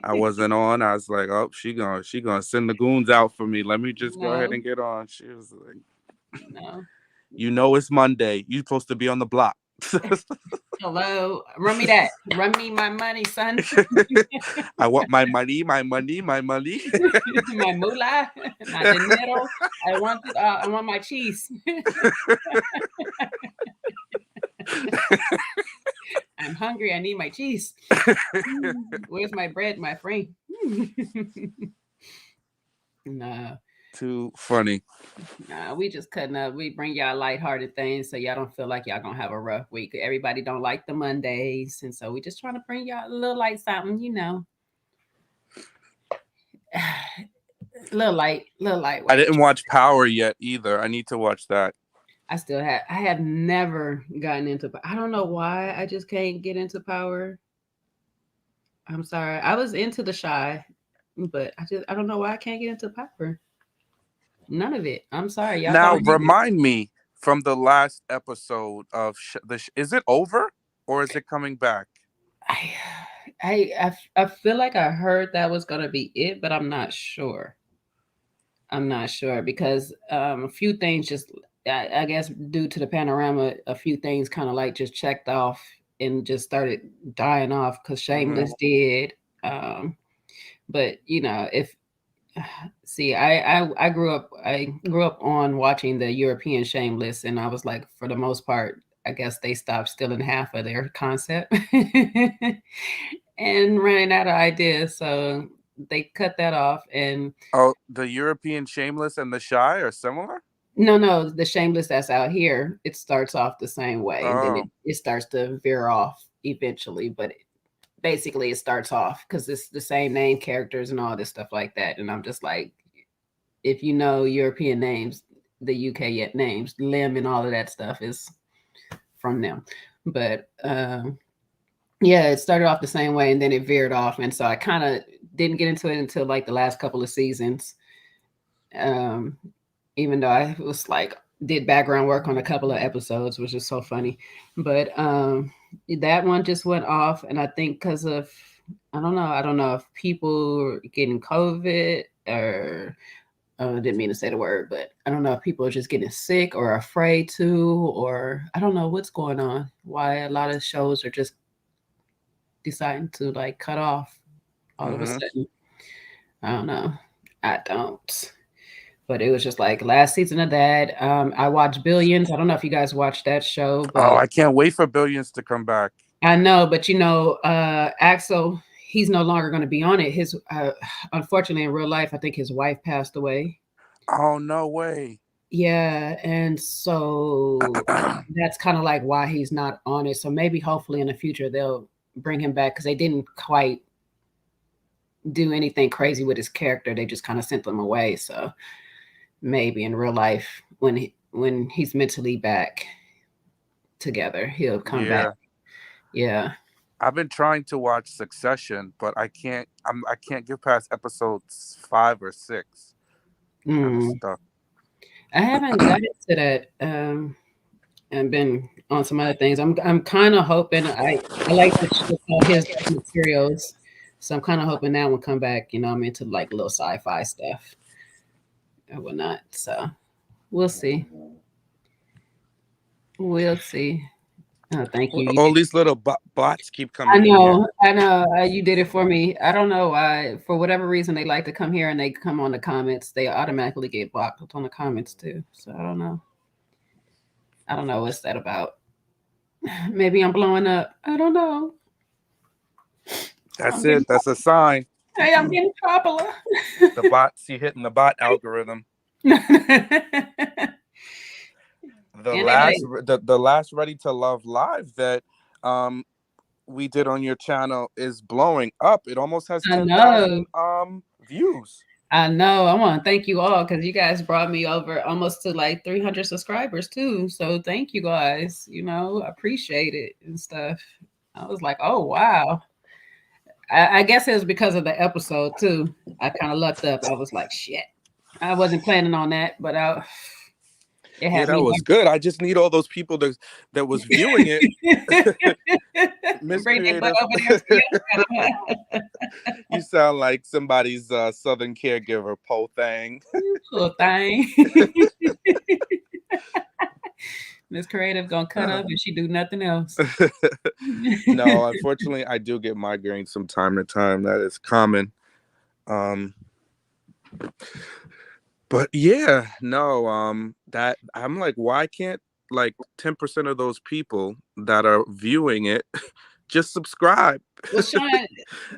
I wasn't on. I was like, oh, she gonna send the goons out for me. Let me just go ahead No, and get on. She was like, no. it's Monday. You supposed to be on the block. Hello, run me that. Run me my money, son. I want my money, my money, my money. My moolah, my dinero. I want my cheese. I'm hungry. I need my cheese. Where's my bread, my friend? Nah. Too funny. Nah, we just cutting up. We bring y'all lighthearted things so y'all don't feel like y'all gonna have a rough week. Everybody don't like the Mondays, and so we just trying to bring y'all a little light something. Little light, I weight. didn't watch Power yet either. I need to watch that. I have never gotten into, I don't know why I just can't get into Power. I'm sorry. I was into the Shy, but I don't know why I can't get into Power. None of it. I'm sorry. Y'all Now, gonna hate it. remind me from the last episode of is it over or is it coming back? I, I feel like I heard that was gonna be it, but I'm not sure. I'm not sure because a few things just I guess due to the panorama, a few things kind of like just checked off and just started dying off because Hmm. Shameless did. Um, but you know, if see, I grew up on watching the European Shameless, and I was like, for the most part, I guess they stopped stealing half of their concept and running out of ideas, so they cut that off. And Oh, the European Shameless and the Shy are similar. no, the Shameless that's out here, it starts off the same way, and then Oh, it starts to veer off eventually, but basically it starts off because it's the same name characters and all this stuff like that. And I'm just like, if you know European names, the UK yet names, Lim and all of that stuff is from them. But yeah, it started off the same way and then it veered off. And so I kind of didn't get into it until like the last couple of seasons. Um, Even though I was like, did background work on a couple of episodes, which is so funny. But that one just went off. And I think because of, I don't know if people were getting COVID or I didn't mean to say the word, but I don't know if people are just getting sick or afraid to, or I don't know what's going on. Why a lot of shows are just deciding to like cut off all of a hmm. sudden. I don't know. I don't. But it was just like last season of that. I watched Billions. I don't know if you guys watched that show, Oh, but I can't wait for Billions to come back. I know. But you know, Axel, he's no longer going to be on it. His unfortunately in real life, I think his wife passed away. Oh, no way. Yeah, and so that's kind of like why he's not on it. So maybe hopefully in the future they'll bring him back because they didn't quite do anything crazy with his character. They just kind of sent him away. So maybe in real life when he's mentally back together, he'll come back. Yeah. Yeah. I've been trying to watch Succession, but I can't. I can't get past episodes 5 or 6. Kind of Mm. stuck. I haven't got into that. And been on some other things. I'm kind of hoping I like the show called His Materials, so I'm kind of hoping that will come back. You know, I'm into like little sci-fi stuff and whatnot. So we'll see. We'll see. Oh, thank you. All these little bots keep I coming in here. know, I know. You did it for me. I don't know why. For whatever reason, they like to come here and they come on the comments. They automatically get blocked on the comments too. So I don't know. I don't know what's that about. Maybe I'm blowing up. I don't know. That's I'm getting it. That's a sign. Hey, I'm getting popular. The bots. You hitting the bot algorithm. The And they like, last Ready to Love live that um we did on your channel is blowing up. It almost has I 10,000 know, views. I know. I want to thank you all because you guys brought me over almost to like 300 subscribers too. So thank you guys. You know, I appreciate it and stuff. I was like, oh wow. I guess it was because of the episode too. I kind of lucked up. I was like, shit. I wasn't planning on that, but it Yeah, had that me. was good. I just need all those people that was viewing it. Miss Bring their butt Creative. over there to your You sound like somebody's southern caregiver, Po Thang. little thing. Miss Creative gonna cut up and she do nothing else. No, unfortunately, I do get migraines from time to time. That is common. Um, but yeah, no, that I'm like, why can't like 10% of those people that are viewing it just subscribe? Well, Shawn,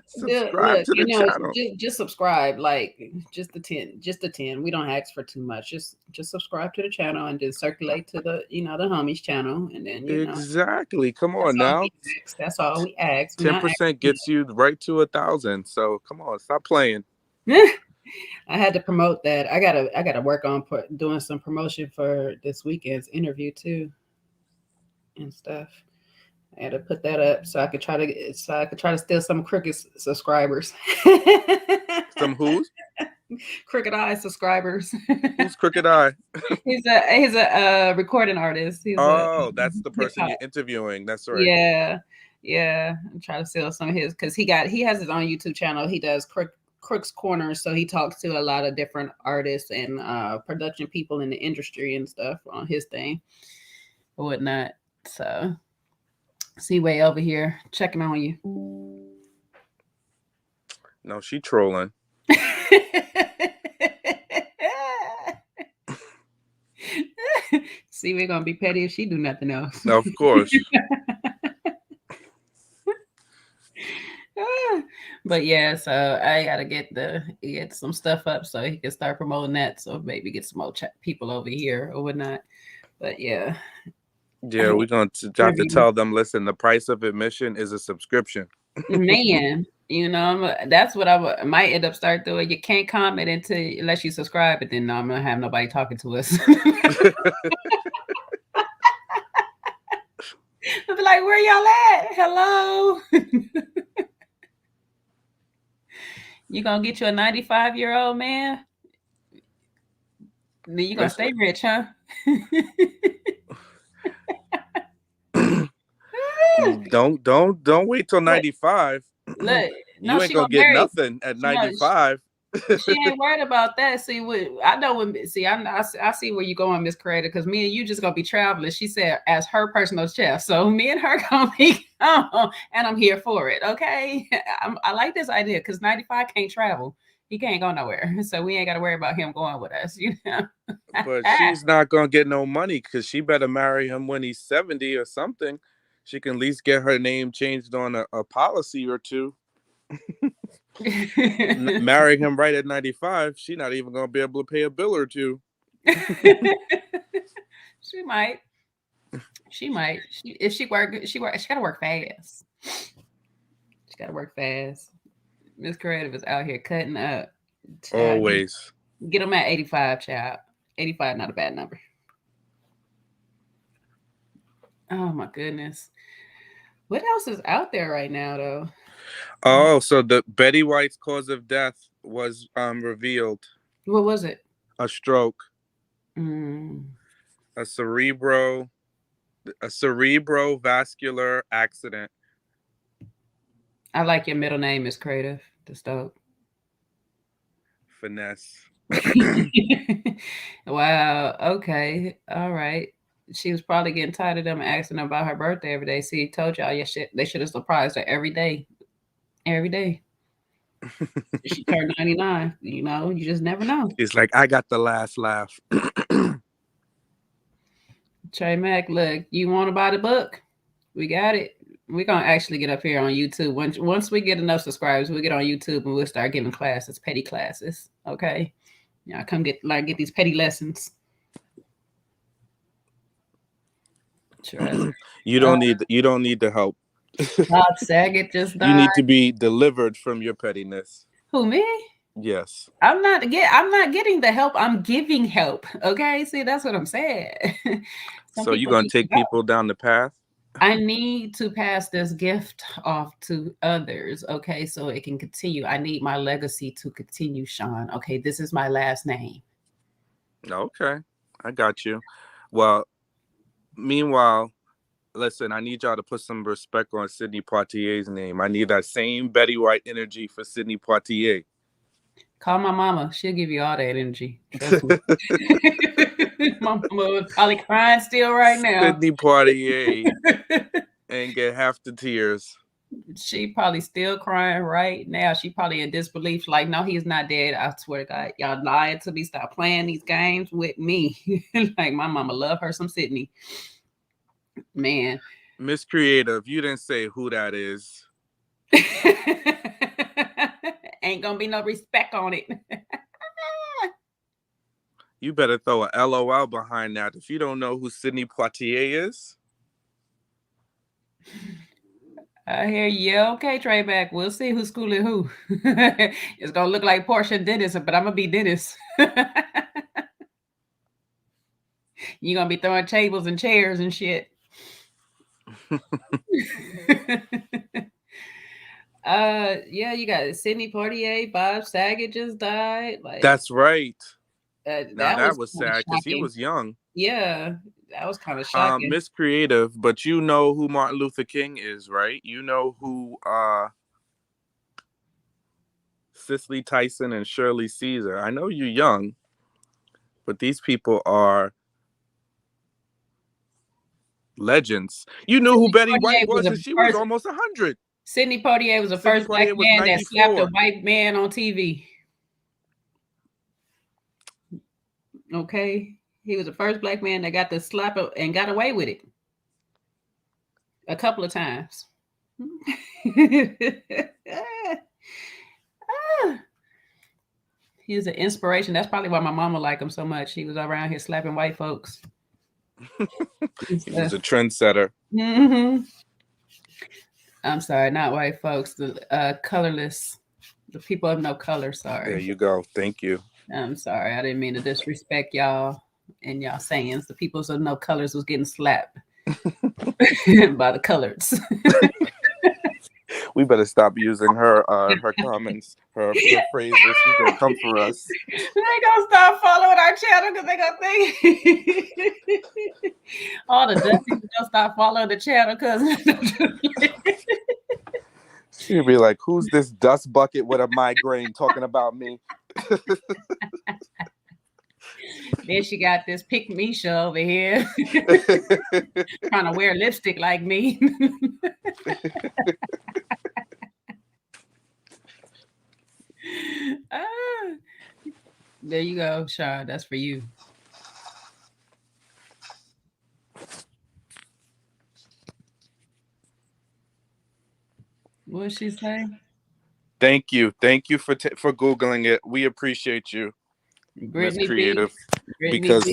Subscribe look, to you the know, channel. just subscribe, like just the 10. We don't ask for too much. Just subscribe to the channel and then circulate to the the homies channel, and then Exactly. Come that's on all now. we ask. That's all we ask. We're not 10% gets you right to 1,000. So come on, stop playing. asking. I had to promote that. I gotta work on doing some promotion for this weekend's interview too and stuff. I had to put that up so I could try to steal some crooked subscribers. Some who's? Crooked Eye subscribers. Who's Crooked Eye? He's a recording artist. He's a Oh, that's the hip person hop. you're interviewing. That's right. Yeah, yeah. I'm trying to steal some of his because he has his own YouTube channel. He does Crook's Corner, so he talks to a lot of different artists and production people in the industry and stuff on his thing or whatnot. So see way over here checking on you. No, she trolling. See, we're gonna be petty if she do nothing else. Of course. But yeah, so I gotta get some stuff up so he can start promoting that. So maybe get some more people over here or whatnot. But yeah, Yeah, we're going to have to tell them, listen, the price of admission is a subscription. Man, that's what I might end up start doing. You can't comment unless you subscribe, but then I'm gonna have nobody talking to us. I'll be like, where y'all at? Hello. You gonna get you a 95-year-old man? Then you gonna stay rich, huh? Don't wait till 95. Look, no, you ain't gonna get nothing at 95. She ain't worried about that. See, I know when. See, I see where you going, Miss Creator, because me and you just gonna be traveling. She said as her personal chef, so me and her gonna be, and I'm here for it. Okay, I like this idea because 95 can't travel. He can't go nowhere, so we ain't got to worry about him going with us. But she's not gonna get no money because she better marry him when he's 70 or something. She can at least get her name changed on a policy or two. Marrying him right at 95, she's not even gonna be able to pay a bill or two. She might. If she gotta work fast. She gotta work fast. Miss Creative is out here cutting up. Child. Always. Get them at 85, child. 85, not a bad number. Oh my goodness. What else is out there right now, though? Oh, so the Betty White's cause of death was revealed. What was it? A stroke. Mm. A cerebrovascular accident. I like your middle name is Creative. The Stoke. Finesse. Wow. Okay. All right. She was probably getting tired of them asking her about her birthday every day. See, told y'all they should have surprised her every day. Every day. She turned 99. You just never know. It's like, I got the last laugh. Trey Mack, look, you want to buy the book? We got it. We're going to actually get up here on YouTube. Once we get enough subscribers, we'll get on YouTube and we'll start giving classes, petty classes. Okay? Yeah, come get these petty lessons. You don't need the help. Bob Saget just died. You need to be delivered from your pettiness. Who, me? Yes. I'm not getting the help. I'm giving help. Okay? See, that's what I'm saying. So you're going to take people down the path? I need to pass this gift off to others, okay, so it can continue. I need my legacy to continue, Shawn. Okay, this is my last name. Okay, I got you. Well, meanwhile, listen, I need y'all to put some respect on Sidney Poitier's name. I need that same Betty White energy for Sidney Poitier. Call my mama. She'll give you all that energy. Trust me. My mama is probably crying still right now. Sidney Poitier and get half the tears. She probably still crying right now. She probably in disbelief, like, no, he's not dead. I swear to God, y'all lying to me. Stop playing these games with me. Like, my mama love her some Sidney. Man. Miss Creative, you didn't say who that is. Ain't gonna be no respect on it. You better throw a LOL behind that if you don't know who Sidney Poitier is. I hear you. Okay, Trey back. We'll see who's schooling who. It's gonna look like Porsha and Dennis, but I'm gonna be Dennis. You're gonna be throwing tables and chairs and shit. Yeah, you got Sidney Poitier, Bob Saget just died. Like That's right. Now that that was was kind of sad because he shocking. was young. Yeah, that was kind of shocking. Miss Creative, but you know who Martin Luther King is, right? You know who Cicely Tyson and Shirley Caesar. I know you're young, but these people are legends. You knew who Sidney Betty White Poitier was was, a and she was first. almost 100. Sidney Poitier was the Sidney first black Poitier was man that slapped a 94. white man on TV. Okay, he was the first black man that got to slap it and got away with it a couple of times. He was an inspiration. That's probably why my mama liked him so much. He was around here slapping white folks. He was a trendsetter. Mm-hmm. I'm sorry, not white folks. The colorless, the people of no color. Sorry. There you go. Thank you. I'm sorry. I didn't mean to disrespect y'all and y'all sayings. The peoples of no colors was getting slapped by the coloreds. We better stop using her comments, her phrases. She's gonna come for us. They gonna stop following our channel because they gonna think all the Dusties gonna stop following the channel because she'll be like, "Who's this dust bucket with a migraine talking about me?" Then she got this pick me show over here trying to wear lipstick like me. There you go, Shawn. That's for you. What did she say? Thank you for Googling it. We appreciate you, Miss Creative, because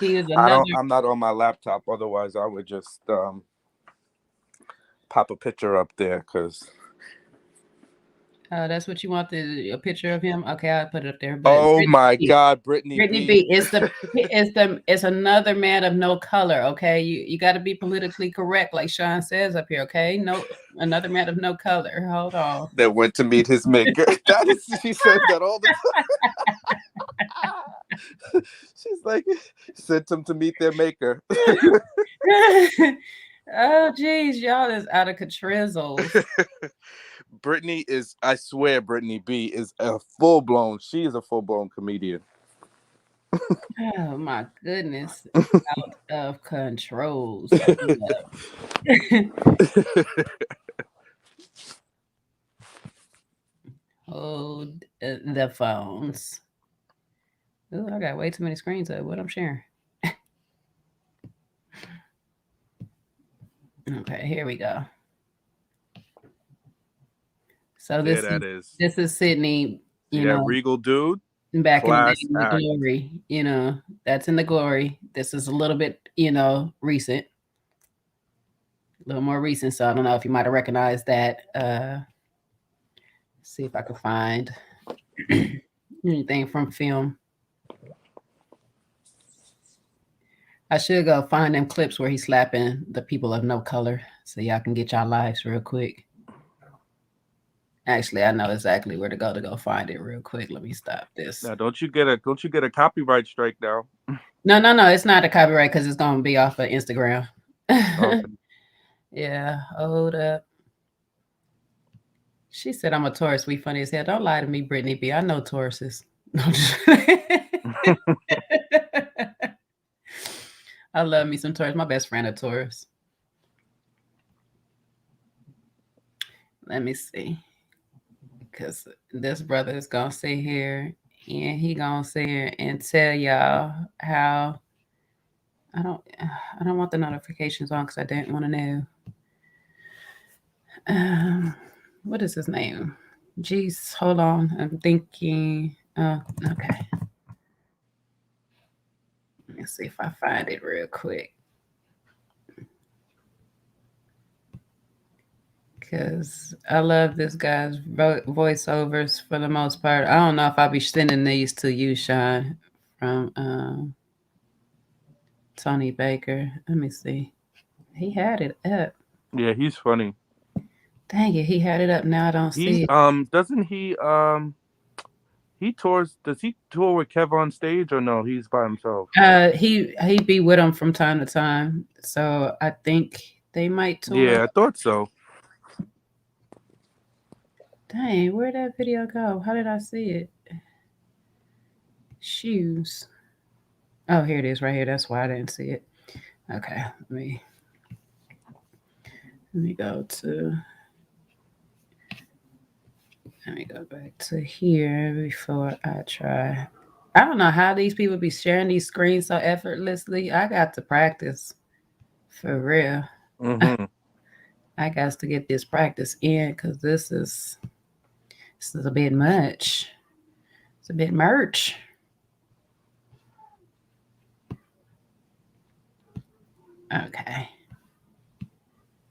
he is another. I'm not on my laptop. Otherwise, I would just pop a picture up there because. That's what you want, a picture of him. Okay, I'll put it up there. But oh my God, Brittany B. It's another man of no color. Okay, you got to be politically correct, like Shawn says up here. Okay, no, another man of no color. Hold on. That went to meet his maker. She says that all the time. She's like, sent them to meet their maker. Oh, geez, y'all is out of control. Brittany is, I swear, Brittany B is a full-blown, she is a full-blown comedian. Oh my goodness. Out of control. Hold the phones. Oh, I got way too many screens up. What I'm sharing. Okay, here we go. So this is Sydney, you know, that regal dude back in the glory, you know, that's in the glory. This is a little bit, you know, recent, a little more recent. So I don't know if you might have recognized that. See if I can find anything from film. I should go find them clips where he's slapping the people of no color, so y'all can get y'all lives real quick. Actually, I know exactly where to go find it real quick. Let me stop this. Now, don't you get a copyright strike now? No, it's not a copyright because it's gonna be off of Instagram. Okay. Yeah, hold up. She said I'm a Taurus. We funny as hell. Don't lie to me, Brittany B. I know Tauruses. I love me some Taurus. My best friend a Taurus. Let me see. Because this brother is gonna sit here and he gonna sit here and tell y'all how I don't want the notifications on because I didn't want to know. What is his name? Jeez, hold on. I'm thinking. Okay. Let me see if I find it real quick. because I love this guy's voiceovers for the most part. I don't know if I'll be sending these to you, Shawn, from Tony Baker. Let me see. He had it up. Yeah, he's funny. Dang it, he had it up. Now I don't see He it. doesn't he tours, does he tour with Kev on stage or no? He's by himself. He be with him from time to time, so I think they might tour. Yeah, I thought so. Dang, where'd that video go? How did I see it? Shoes. Oh, here it is, right here. That's why I didn't see it. Okay, let me go to. Let me go back to here before I try. I don't know how these people be sharing these screens so effortlessly. I got to practice for real. Mm-hmm. I got to get this practice in because this is a bit much. It's a bit merch. Okay.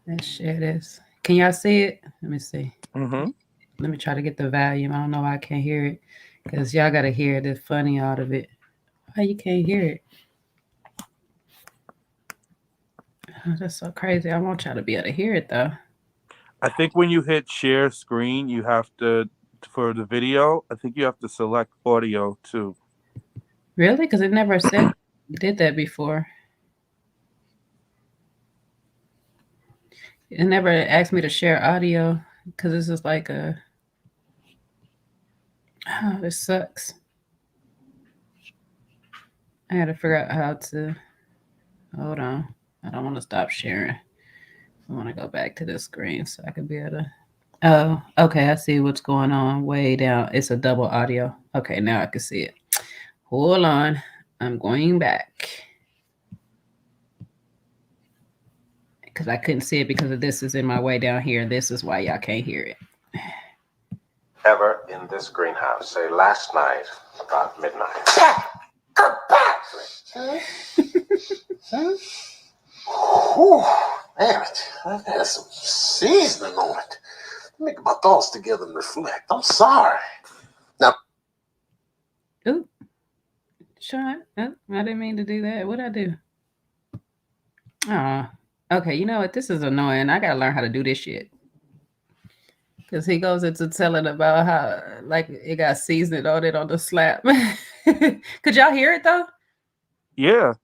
Let's share this. Can y'all see it? Let me see. Mm-hmm. Let me try to get the volume. I don't know why I can't hear it. Because y'all gotta hear the funny out of it. Why you can't hear it? Oh, that's so crazy. I want y'all to be able to hear it though. I think when you hit share screen, you have to, for the video, I think you have to select audio too. Really? Because it never said did that before. It never asked me to share audio because this is like a. Oh, this sucks. I had to figure out how to. Hold on. I don't want to stop sharing. I want to go back to the screen so I can be able to. Oh, okay. I see what's going on way down. It's a double audio. Okay, now I can see it. Hold on. I'm going back. Because I couldn't see it because of this is in my way down here. This is why y'all can't hear it. Ever in this greenhouse, say last night about midnight. Whew, damn it. I've had some seasoning on it. Let me get my thoughts together and reflect. I'm sorry. Now, Ooh. Shawn, I didn't mean to do that. What'd I do? Oh, okay. You know what? This is annoying. I gotta learn how to do this shit. Because he goes into telling about how, like, it got seasoned on it on the slap. Could y'all hear it though? Yeah.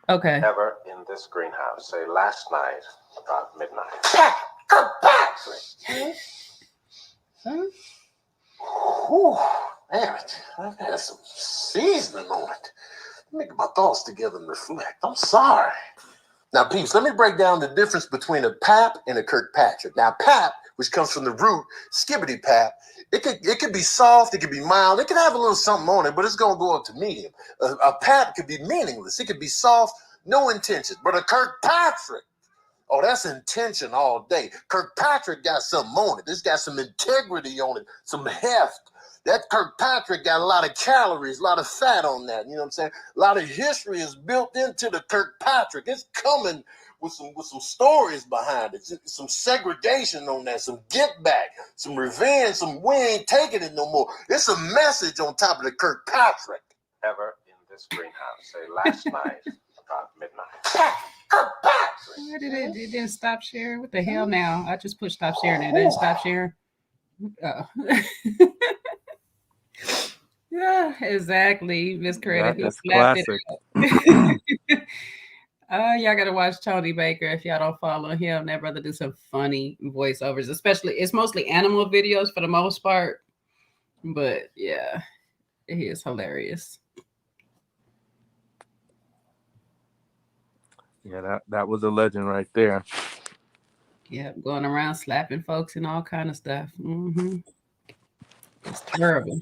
Okay. ever in this greenhouse, say last night about midnight. Whew, damn it. I've had some seasoning on it. Let me get my thoughts together and reflect. I'm sorry. Now, peeps, let me break down the difference between a pap and a Kirkpatrick. Now, pap, which comes from the root skibbity pap, it could be soft, it could be mild, it could have a little something on it, but it's going to go up to medium. A pap could be meaningless. It could be soft, no intention. But a Kirkpatrick, oh, that's intention all day. Kirkpatrick got something on it. It's got some integrity on it, some heft. That Kirkpatrick got a lot of calories, a lot of fat on that. You know what I'm saying? A lot of history is built into the Kirkpatrick. It's coming with some stories behind it, some segregation on that, some get back, some revenge, some we ain't taking it no more. It's a message on top of the Kirkpatrick. Ever in this greenhouse, say last night about midnight. Why did it didn't stop sharing? What the hell now? I just pushed stop sharing and it didn't stop sharing. Oh. Yeah, exactly. Miss Creative. That is classic. Y'all gotta watch Tony Baker if y'all don't follow him. That brother do some funny voiceovers, especially it's mostly animal videos for the most part. But yeah, he is hilarious. Yeah, that was a legend right there. Yeah, going around slapping folks and all kind of stuff. Mm-hmm. It's terrible.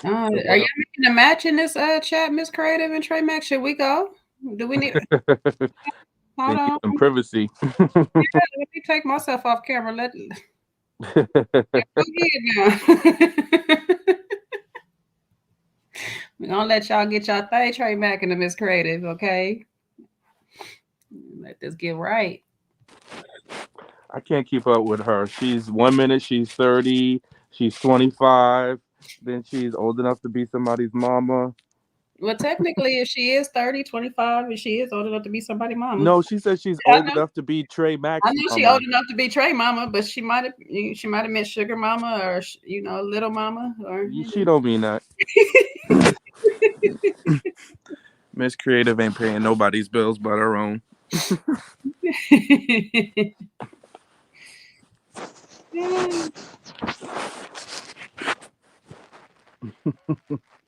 Are y'all making a match in this chat, Miss Creative and Trey Mac? Should we go? Do we need? Hold on. In privacy. Yeah, let me take myself off camera. Let go ahead now. We're gonna let y'all get y'all thing, Trey Mac and the Miss Creative, okay? Let this get right. I can't keep up with her. She's 1 minute she's 30, she's 25, then she's old enough to be somebody's mama. Well, technically, if she is 30, 25, and she is old enough to be somebody's mama. No, she said she's I old know. enough to be Trey I Mack's know she mama. old enough to be Trey mama, but she might have meant sugar mama or little mama or She don't mean that. Miss Creative ain't paying nobody's bills but her own.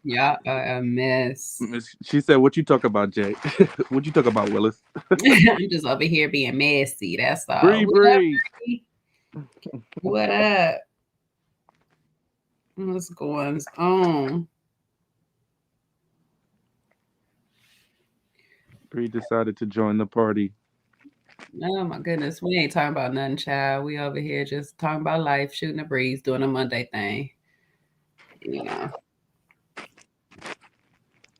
Yeah, a mess. She said, "What you talk about, Jay? What you talk about, Willis?" I'm just over here being messy. That's all. Bree, What up, Bree. Bree? What up? What's going on? Bree decided to join the party. Oh my goodness, we ain't talking about nothing, child. We over here just talking about life, shooting a breeze, doing a Monday thing. You know.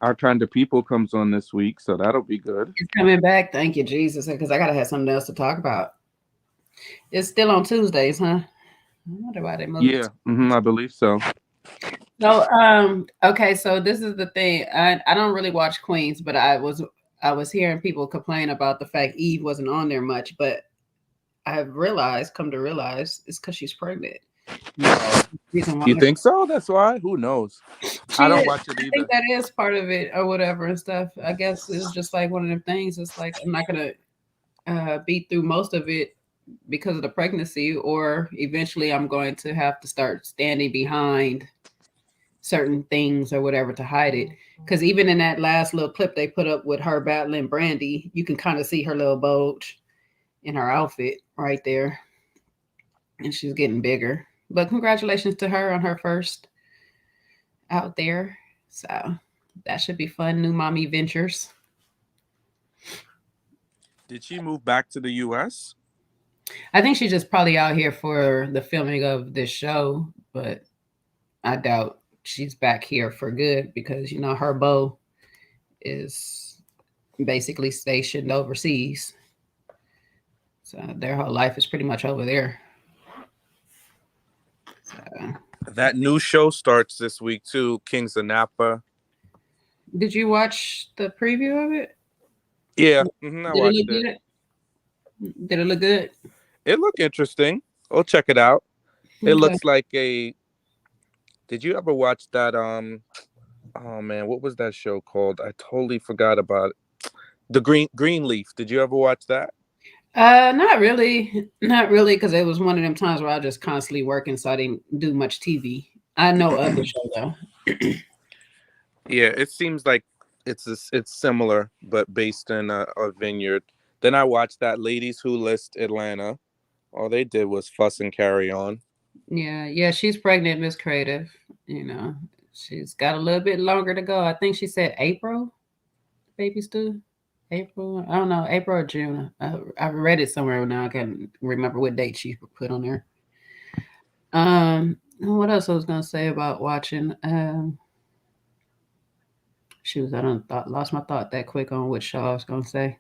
Our Kind of People comes on this week, so that'll be good. It's coming back. Thank you, Jesus, because I gotta have something else to talk about. It's still on Tuesdays, huh? I wonder why they moved. Yeah, I believe so. So, okay, so this is the thing. I don't really watch Queens, but I was hearing people complain about the fact Eve wasn't on there much, but I've come to realize it's because she's pregnant. You think so? That's why? Who knows? I don't watch it either. I think that is part of it or whatever and stuff. I guess it's just like one of them things. It's like I'm not gonna beat through most of it because of the pregnancy, or eventually I'm going to have to start standing behind certain things or whatever to hide it. Because even in that last little clip they put up with her battling Brandy, you can kind of see her little bulge in her outfit right there, and she's getting bigger. But congratulations to her on her first out there. So that should be fun. New mommy ventures. Did she move back to the U.S.? I think she's just probably out here for the filming of this show, but I doubt she's back here for good because, her beau is basically stationed overseas. So their whole life is pretty much over there. So, that new show starts this week too, Kings of Napa. Did you watch the preview of it? Yeah, I watched it. Did it look good? It looked interesting. I'll check it out. It looks like a... Did you ever watch that? Oh man, what was that show called? I totally forgot about it. The Greenleaf. Did you ever watch that? Not really, because it was one of them times where I just constantly working, so I didn't do much TV. I know of the show though. Yeah, it seems like it's similar, but based in a vineyard. Then I watched that Ladies Who List Atlanta. All they did was fuss and carry on. Yeah, she's pregnant, Miss Creative. She's got a little bit longer to go. I think she said April. Baby's due. April. I don't know, April or June. I read it somewhere now. I can't remember what date she put on there. What else I was gonna say about watching? Shoot, I lost my thought that quick on which show I was gonna say.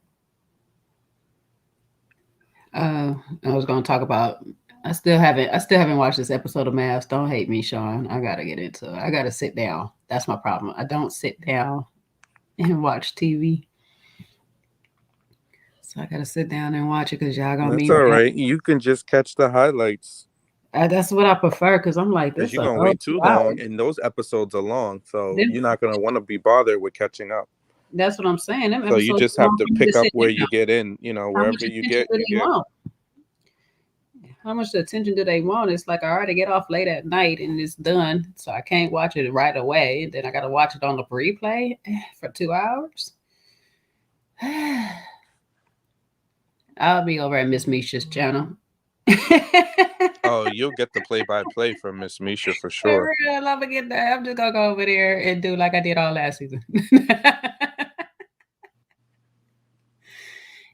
I was gonna talk about. I still haven't watched this episode of Mass. Don't hate me, Shawn. I gotta get into it. I gotta sit down. That's my problem. I don't sit down and watch TV. So I gotta sit down and watch it because y'all gonna be. That's all right. You can just catch the highlights. That's what I prefer because I'm like, this you're gonna wait too long, and those episodes are long, so you're not gonna want to be bothered with catching up. That's what I'm saying. So you just have to pick up where you get in. Wherever you get. How much attention do they want? It's like I already get off late at night and it's done, so I can't watch it right away. Then I got to watch it on the replay for 2 hours. I'll be over at Miss Misha's channel. Oh, you'll get the play-by-play from Miss Misha for sure. For real, I'm gonna get that. I'm just gonna go over there and do like I did all last season.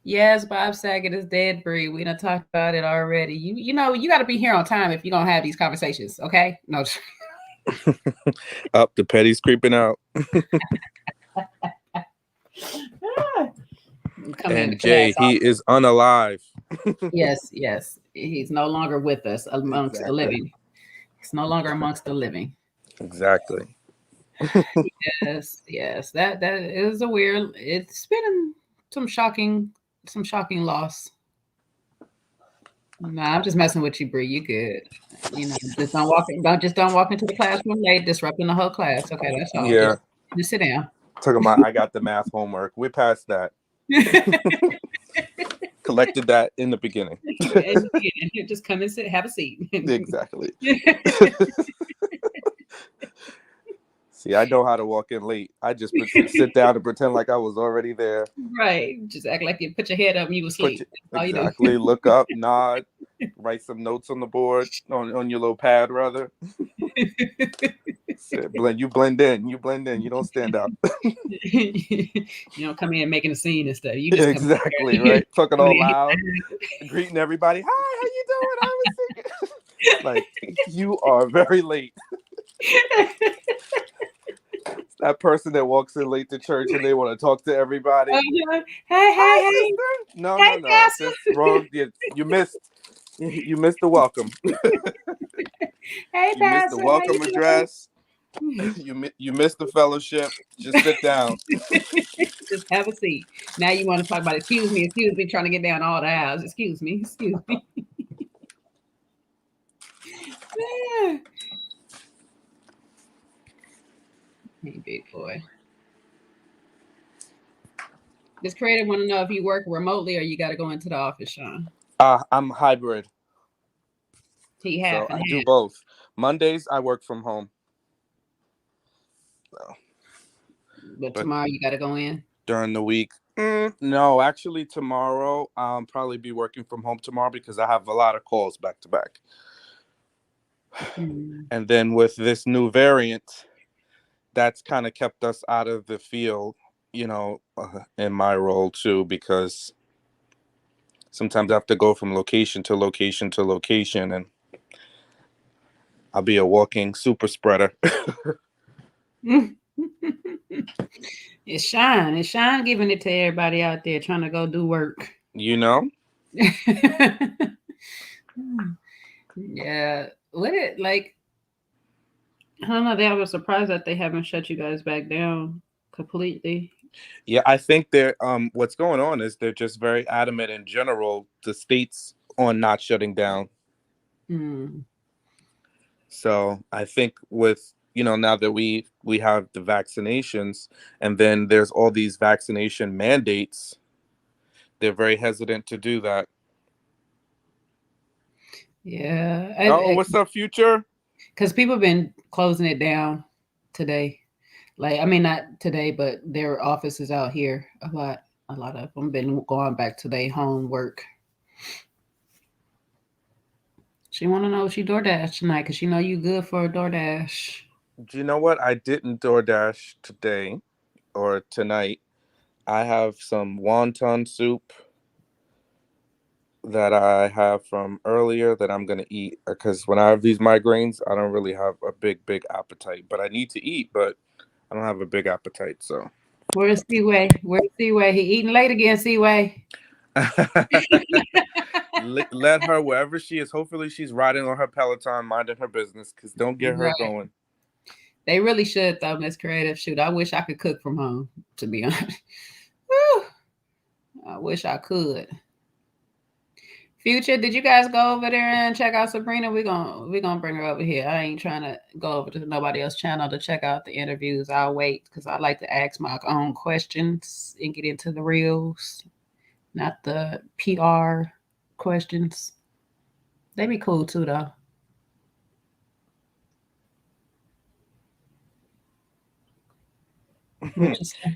Yes, Bob Saget is dead, Bree. We done talked about it already. You know, you got to be here on time if you're going to have these conversations, okay? No. Up, the petty's creeping out. And Jay, he is unalive. Yes. He's no longer with us amongst the living. He's no longer amongst the living. Exactly. Yes. That is a weird. It's been some shocking loss. Nah, I'm just messing with you, Bree. You good? You know, don't walk into the classroom late, disrupting the whole class. Okay, that's all. Yeah. Just sit down. Talking about I got the math homework. We're past that. Collected that in the beginning. And just come and sit, have a seat. Exactly. See, I know how to walk in late. I just sit down and pretend like I was already there. Right. Just act like you put your head up and you asleep. Exactly. Look up, nod, write some notes on the board, on your little pad, rather. You blend in. You blend in. You don't stand out. You don't come in making a scene and stuff. You just exactly, right? Talking all loud, greeting everybody. Hi, how you doing? I was thinking. Like, you are very late. That person that walks in late to church and they want to talk to everybody. Hey. Sister. No. It's just wrong. You missed the welcome. Hey, you missed the welcome address. You missed the fellowship. Just sit down. Just have a seat. Now you want to talk about excuse me, trying to get down all the aisles. Excuse me. Hey, big boy. This creator want to know if you work remotely or you got to go into the office, Shawn. I'm hybrid. I do both. Mondays I work from home. So. But tomorrow you got to go in? During the week. No, actually tomorrow I'll probably be working from home tomorrow because I have a lot of calls back to back. And then with this new variant, that's kind of kept us out of the field, in my role too, because sometimes I have to go from location to location to location, and I'll be a walking super spreader. It's Shawn giving it to everybody out there trying to go do work. Yeah. What it like? I don't know. I was surprised that they haven't shut you guys back down completely. Yeah, I think they're what's going on is they're just very adamant in general, the states, on not shutting down. So I think with now that we have the vaccinations and then there's all these vaccination mandates, they're very hesitant to do that. Yeah. What's up, Future? Because people have been closing it down today. Like, I mean, not today, but their offices out here, a lot of them been going back to their home work. She want to know if she DoorDash tonight because she know you good for a DoorDash. Do you know what? I didn't DoorDash today or tonight. I have some wonton soup that I have from earlier that I'm going to eat because when I have these migraines, I don't really have a big appetite, but I need to eat, but I don't have a big appetite. So where's Seaway? He eating late again, Seaway. Let her wherever she is. Hopefully she's riding on her Peloton, minding her business, because don't get her going. They really should, though, Miss Creative. Shoot, I wish I could cook from home, to be honest. I wish I could. Future, did you guys go over there and check out Sabrina? We're gonna bring her over here. I ain't trying to go over to nobody else's channel to check out the interviews. I'll wait because I like to ask my own questions and get into the reels, not the PR questions. They be cool too, though.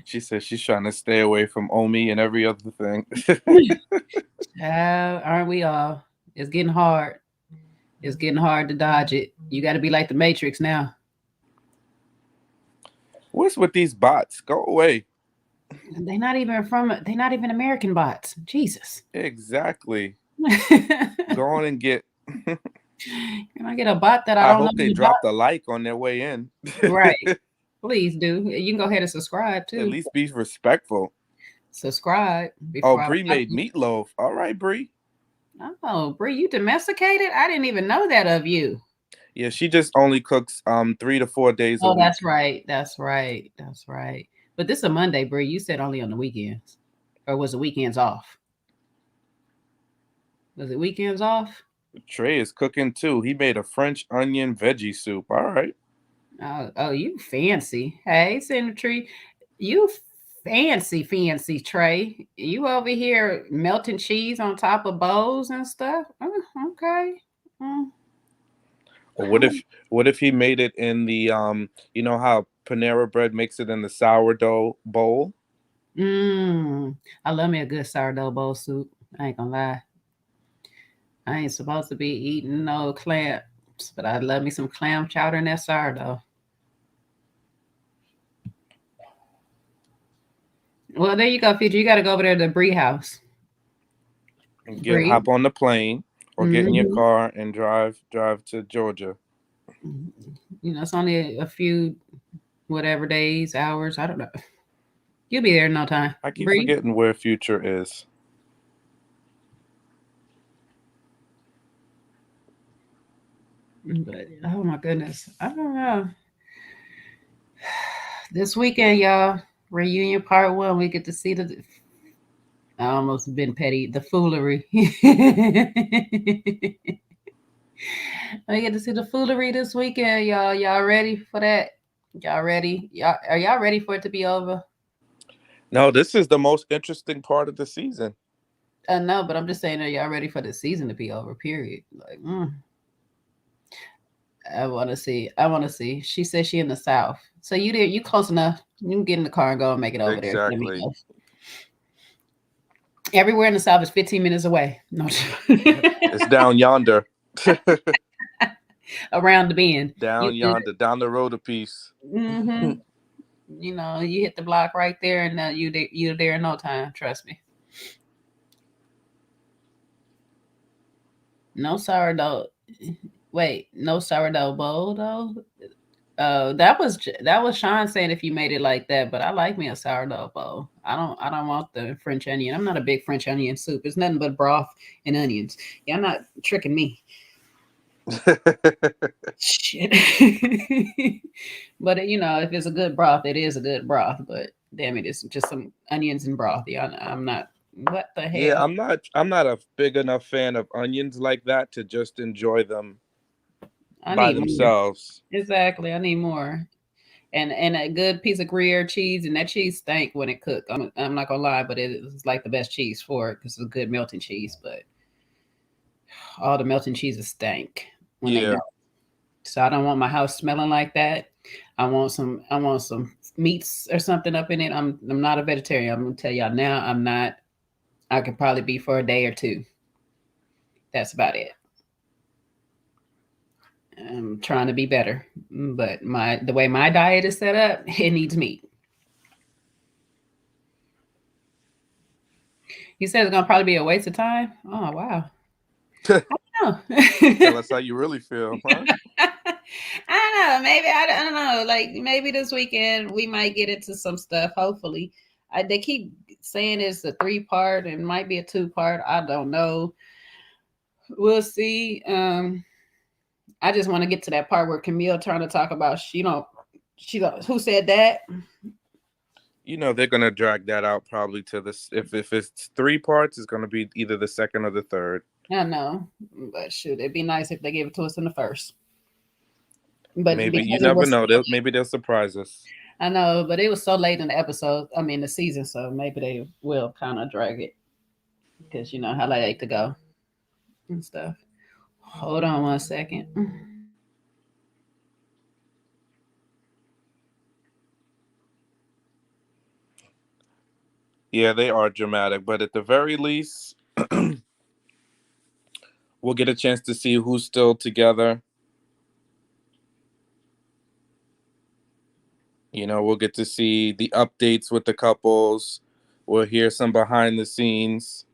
She says she's trying to stay away from Omi and every other thing. Aren't we all? It's getting hard. It's getting hard to dodge it. You got to be like the Matrix now. What's with these bots? Go away. They're not even American bots. Jesus. Exactly. Go on and get. Can I get a bot that I hope they dropped a like on their way in. Right. Please do. You can go ahead and subscribe too. At least be respectful. Subscribe. Bree made meatloaf. All right, Bree. Oh, Bree, you domesticated? I didn't even know that of you. Yeah, she just only cooks 3 to 4 days a Oh, week. that's right. That's right. That's right. But this is a Monday, Bree. You said only on the weekends. Or was the weekends off? Was it weekends off? Trey is cooking too. He made a French onion veggie soup. All right. Oh, you fancy. Hey, Senator Tree. You fancy Trey. You over here melting cheese on top of bowls and stuff. Okay. Mm. Or what if he made it in the you know how Panera Bread makes it in the sourdough bowl? I love me a good sourdough bowl soup. I ain't gonna lie. I ain't supposed to be eating no clams, but I love me some clam chowder and that sourdough. Well, there you go, Future. You got to go over there to the Bree house. Bree. Hop on the plane or get in your Hmm. car and drive to Georgia. You know, it's only a few, whatever days, hours. I don't know. You'll be there in no time. I keep Bree. forgetting where Future is. But oh my goodness, I don't know. This weekend, y'all, reunion part one. We get to see the. I almost been petty. The foolery. I get to see the foolery this weekend, y'all. Y'all ready for that? Y'all ready? Are y'all ready for it to be over? No, this is the most interesting part of the season. I know, but I'm just saying, are y'all ready for the season to be over? Period. Like, I want to see. I want to see. She says she in the South, so you there? You close enough? You can get in the car and go and make it over there. Let me Exactly. know. Everywhere in the South is 15 minutes away. No, It's down yonder. around the bend. Down yonder, down the road a piece. Mm-hmm. You know, you hit the block right there, and you're there in no time. Trust me. No sourdough. Wait, no sourdough bowl though. That was Sean saying if you made it like that, but I like me a sourdough bowl. I don't want the French onion. I'm not a big French onion soup. It's nothing but broth and onions. Y'all not tricking me. Shit. But you know, if it's a good broth, it is a good broth. But damn it, it's just some onions and broth. Yeah, I'm not. What the Yeah, hell? I'm not a big enough fan of onions like that to just enjoy them I by need more. themselves. Exactly, I need more. And a good piece of Gruyere cheese, and that cheese stank when it cooked. I'm not gonna lie, but it's like the best cheese for it because it's a good melting cheese. But all the melting cheeses stank when they Yeah. melt. So I don't want my house smelling like that. I want some meats or something up in it. I'm not a vegetarian. I'm gonna tell y'all now. I'm not. I could probably be for a day or two. That's about it. I'm trying to be better, but the way my diet is set up, it needs meat. You said it's gonna probably be a waste of time. Oh wow. Oh. Tell us how you really feel, huh? I don't know. Maybe I don't know. Like maybe this weekend we might get into some stuff. Hopefully, they keep saying it's a 3-part and might be a 2-part. I don't know. We'll see. I just want to get to that part where Camille trying to talk about who said that. You know they're gonna drag that out probably to this. If it's 3 parts, it's gonna be either the second or the third. I know, but shoot, it'd be nice if they gave it to us in the first. But Maybe you because it never was, know. Maybe they'll surprise us. I know, but it was so late in the episode. I mean, the season, so maybe they will kind of drag it because you know how they like to go and stuff. Hold on one second. Yeah, they are dramatic, but at the very least, we'll get a chance to see who's still together. You know, we'll get to see the updates with the couples. We'll hear some behind the scenes.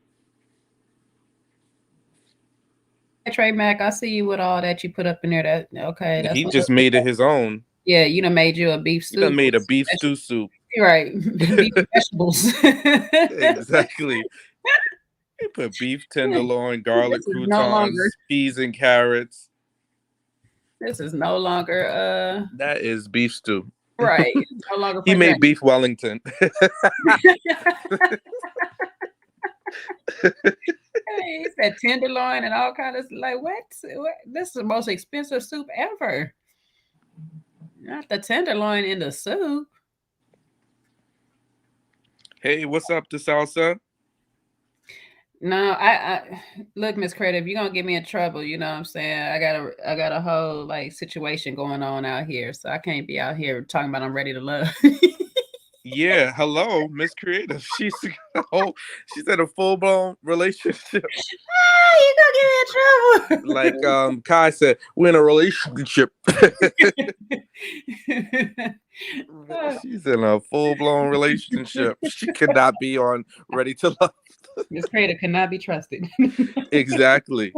Hey, Trey Mac, I see you with all that you put up in there. Okay, that's He what's up. just made it his own. Yeah, you done made you a beef He done soup. made a beef stew soup. Right, beef vegetables. Exactly. They put beef tenderloin, garlic This is no longer. croutons, peas and carrots. This is no longer. That is beef stew. Right. It's no longer He for made drink. beef Wellington. Hey, it's that tenderloin and all kind of like what? This is the most expensive soup ever. Not the tenderloin in the soup. Hey, what's up, the salsa? No, I look, Miss Creative, you're gonna get me in trouble, you know what I'm saying? I got a whole like situation going on out here, so I can't be out here talking about I'm ready to love. Yeah, hello, Miss Creative. She's in a full-blown relationship. You gonna get me in trouble. Like Kai said, we're in a relationship. She's in a full-blown relationship. She could not be on Ready to Love. Miss Creative cannot be trusted. Exactly.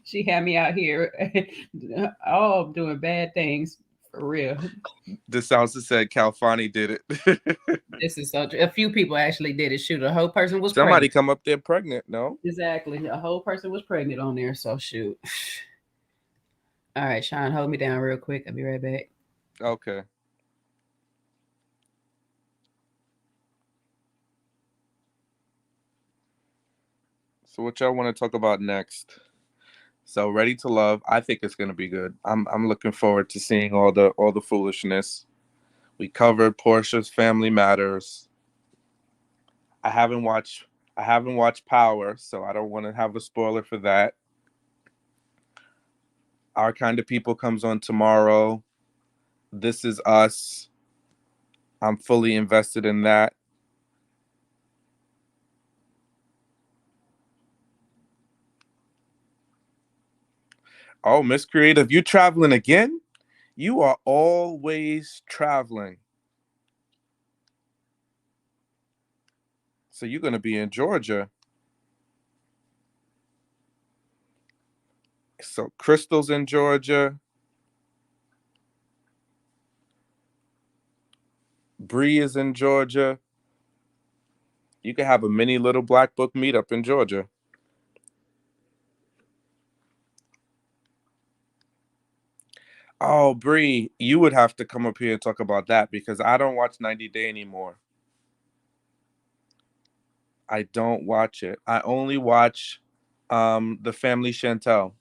She had me out here all doing bad things for real. The salsa said Calfani did it. This is so true. A few people actually did it. Shoot, a whole person was Somebody pregnant. come up there pregnant, no? Exactly. A whole person was pregnant on there. So shoot. All right, Shawn, hold me down real quick. I'll be right back. Okay. So what y'all want to talk about next? So Ready to Love, I think it's gonna be good. I'm looking forward to seeing all the foolishness. We covered Porsha's Family Matters. I haven't watched Power, so I don't want to have a spoiler for that. Our Kind of People comes on tomorrow. This Is Us. I'm fully invested in that. Oh, Miss Creative, you traveling again? You are always traveling. So you're going to be in Georgia. So Crystal's in Georgia. Bree is in Georgia. You can have a mini little Black Book meetup in Georgia. Oh, Bree, you would have to come up here and talk about that because I don't watch 90 Day anymore. I don't watch it. I only watch the Family Chantel,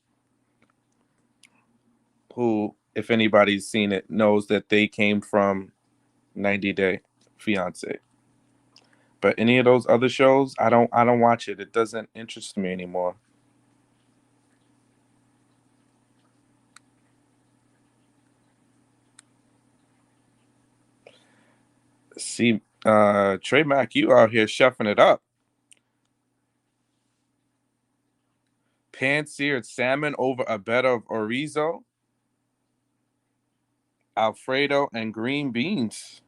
who, if anybody's seen it, knows that they came from 90 Day Fiance. But any of those other shows, I don't watch it. It doesn't interest me anymore. See, Trey Mack, you out here chefing it up. Pan-seared salmon over a bed of chorizo, Alfredo, and green beans.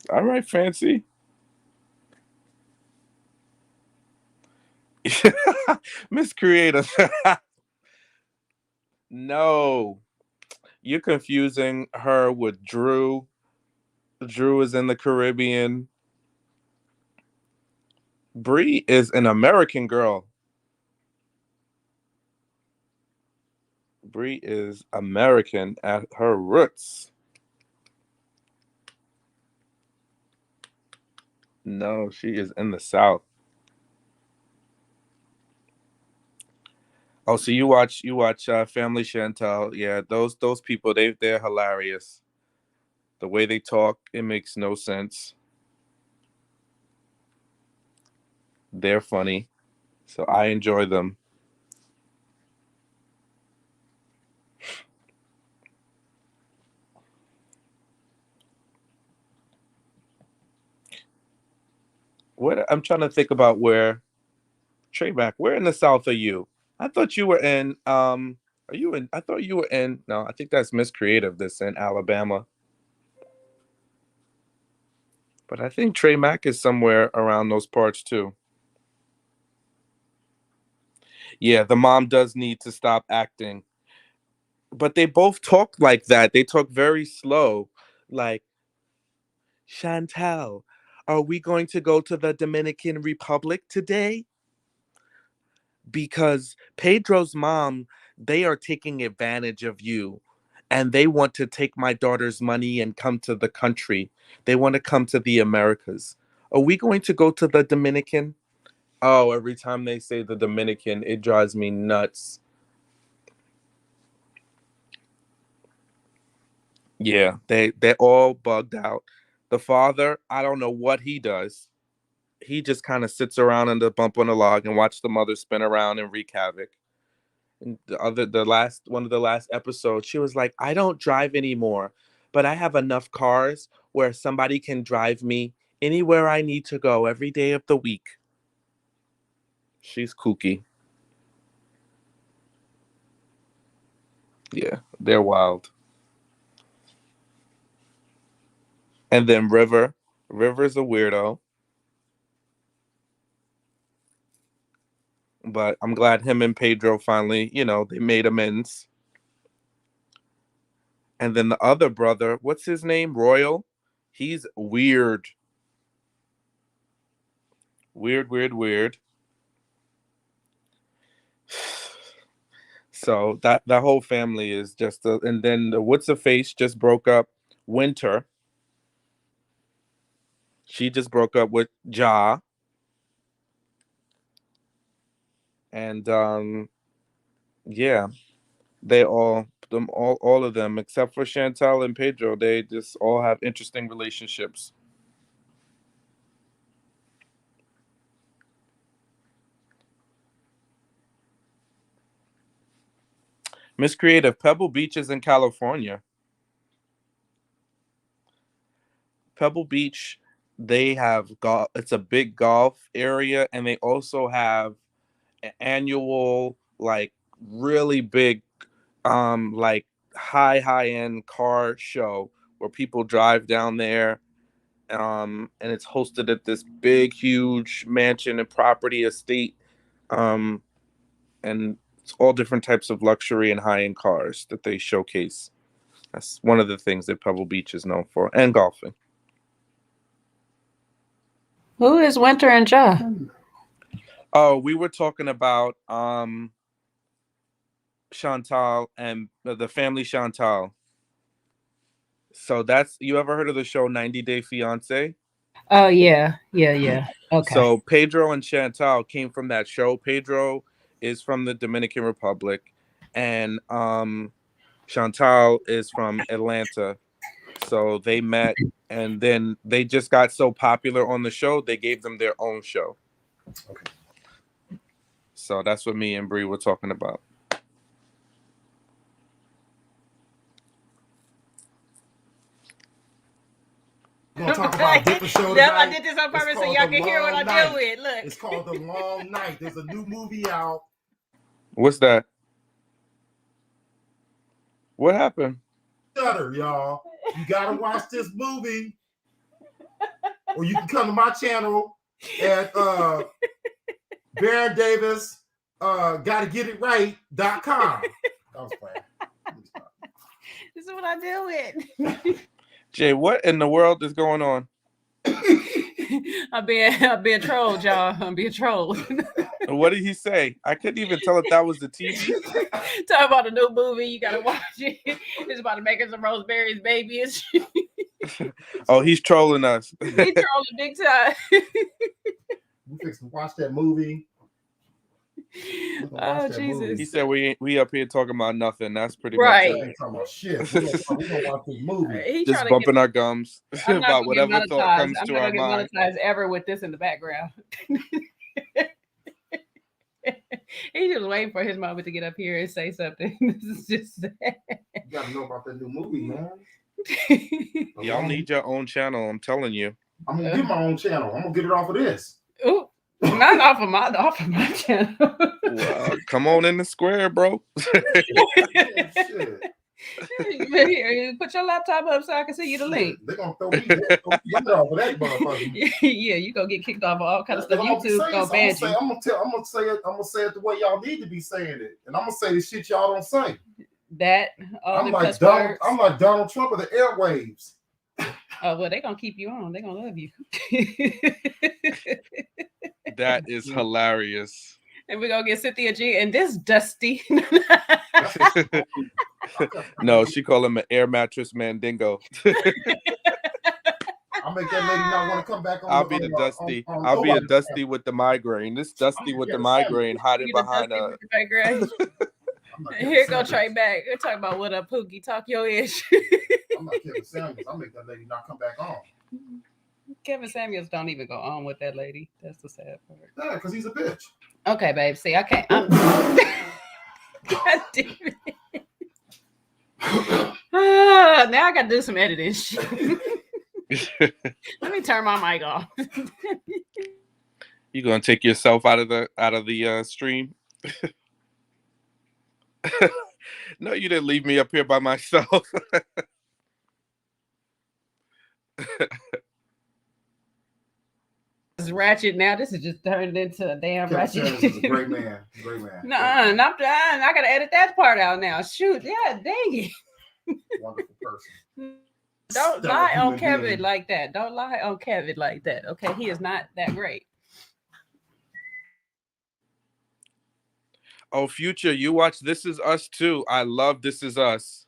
All right, fancy. Miss Creative. No, you're confusing her with Drew. Drew is in the Caribbean. Bree is an American girl. Bree is American at her roots. No, she is in the South. Oh, so you watch Family Chantel? Yeah, those people they're hilarious. The way they talk, it makes no sense. They're funny, so I enjoy them. What I'm trying to think about where Treyback. Where in the South are you? I thought you were in. Are you in? I thought you were in. No, I think that's Miss Creative. That's in Alabama. But I think Trey Mack is somewhere around those parts too. Yeah, the mom does need to stop acting. But they both talk like that. They talk very slow. Like, Chantel, Are we going to go to the Dominican Republic today? Because Pedro's mom, they are taking advantage of you. And they want to take my daughter's money and come to the country. They want to come to the Americas. Are we going to go to the Dominican? Oh, every time they say the Dominican, it drives me nuts. Yeah, they're all bugged out. The father, I don't know what he does. He just kind of sits around in the bump on the log and watch the mother spin around and wreak havoc. And the last one of the last episodes, she was like, I don't drive anymore, but I have enough cars where somebody can drive me anywhere I need to go every day of the week. She's kooky. Yeah, they're wild. And then River's a weirdo. But I'm glad him and Pedro finally, they made amends. And then the other brother, what's his name? Royal. He's weird. Weird, weird, weird. So that whole family is just and then the what's her face just broke up. Winter. She just broke up with Ja. And yeah, they all of them except for Chantal and Pedro, they just all have interesting relationships. Miss Creative, Pebble Beach is in California. Pebble Beach, they have golf. It's a big golf area, and they also have an annual, like really big, like high end car show where people drive down there. And it's hosted at this big, huge mansion and property estate. Um, and it's all different types of luxury and high end cars that they showcase. That's one of the things that Pebble Beach is known for, and golfing. Who is Winter and Ja? Oh, we were talking about Chantal and the family Chantal. So that's, you ever heard of the show 90 Day Fiance? Oh yeah. Okay. So Pedro and Chantal came from that show. Pedro is from the Dominican Republic, and Chantal is from Atlanta. So they met, and then they just got so popular on the show, they gave them their own show. Okay. So that's what me and Bree were talking about. We're gonna talk about a different show tonight. I did this on purpose so y'all can hear what I deal with. Look. It's called The Long Night. There's a new movie out. What's that? What happened? Shutter, y'all. You gotta watch this movie. Or you can come to my channel at Baron Davis gottagetitright.com. That was playing. This is what I deal with. Jay, what in the world is going on? I'm being trolled, y'all. I'm being trolled. What did he say? I couldn't even tell if that was the TV. Talk about a new movie. You gotta watch it. It's about to make us some Rosemary's Baby. Oh, he's trolling us. He's trolling big time. We fixed to watch that movie. Oh Jesus! He said we up here talking about nothing. That's pretty right. much it. Ain't talking about shit. We're gonna watch this movie. Just bumping our gums about whatever thought comes to our mind. I'm not gonna get monetized ever with this in the background. He's just waiting for his mama to get up here and say something. This is just. You gotta know about that new movie, man. Y'all need your own channel. I'm telling you. I'm gonna get my own channel. I'm gonna get it off of this. Ooh. Not off of my channel. Well, come on in the square, bro. Here, put your laptop up so I can see you the link. They're gonna throw me off of that motherfucker. Yeah, you gonna get kicked off of all kind of stuff. YouTube gonna ban you. I'm gonna say it the way y'all need to be saying it, and I'm gonna say the shit y'all don't say. That I'm like Donald Trump of the airwaves. Oh well, they're gonna keep you on. They're gonna love you. That is hilarious. And we're gonna get Cynthia G and this Dusty. No, she call him an air mattress mandingo. I'll make that lady not want to come back on. I'll be the Dusty. I'll be a Dusty with the migraine. This Dusty with the migraine hiding behind a. Here go Trey back. We're talking about what up, Pookie. Talk your ish. I'm not Kevin Samuels. I'll make that lady not come back on. Kevin Samuels don't even go on with that lady. That's the sad part. Yeah, because he's a bitch. Okay, babe. See, I can't. God damn it. Now I got to do some editing. Let me turn my mic off. You gonna take yourself out of the stream? No, you didn't leave me up here by myself. It's ratchet now. This is just turned into a damn ratchet. Is a great man. Great man. No, I'm done. I gotta edit that part out now. Shoot, yeah, dang it. Wonderful person. Don't lie on Kevin like that. Don't lie on Kevin like that. Okay, he is not that great. Oh, Future, you watch This Is Us too. I love This Is Us.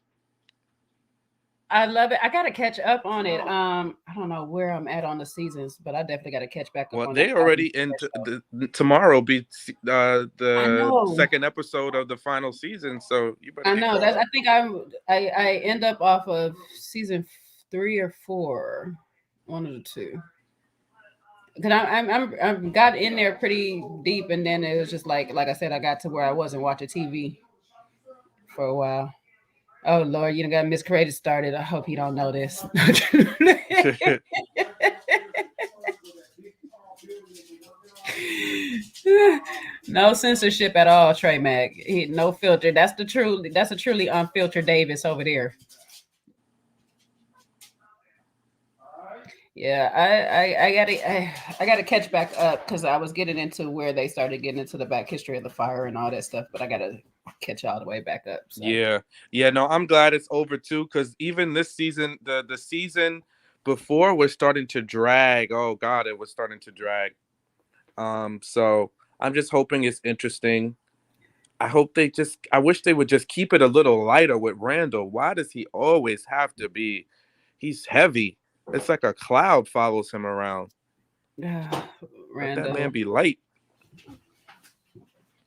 I love it. I gotta catch up on it. I don't know where I'm at on the seasons, but I definitely gotta catch back up. Well, on they already tomorrow be the second episode of the final season, so you better. I know that. I think I end up off of season 3 or 4, one of the two. Because I'm got in there pretty deep, and then it was just like I said, I got to where I wasn't watching TV for a while. Oh Lord, you done got Miss Creative started. I hope he don't know this. No censorship at all, Trey Mac. No filter. That's a truly unfiltered Davis over there. Yeah, I gotta catch back up because I was getting into where they started getting into the back history of the fire and all that stuff, but I gotta catch all the way back up. So. Yeah. No, I'm glad it's over too, because even this season, the season before was starting to drag. Oh God, it was starting to drag. So I'm just hoping it's interesting. I wish they would just keep it a little lighter with Randall. Why does he always have to be? He's heavy. It's like a cloud follows him around. Let that man be light.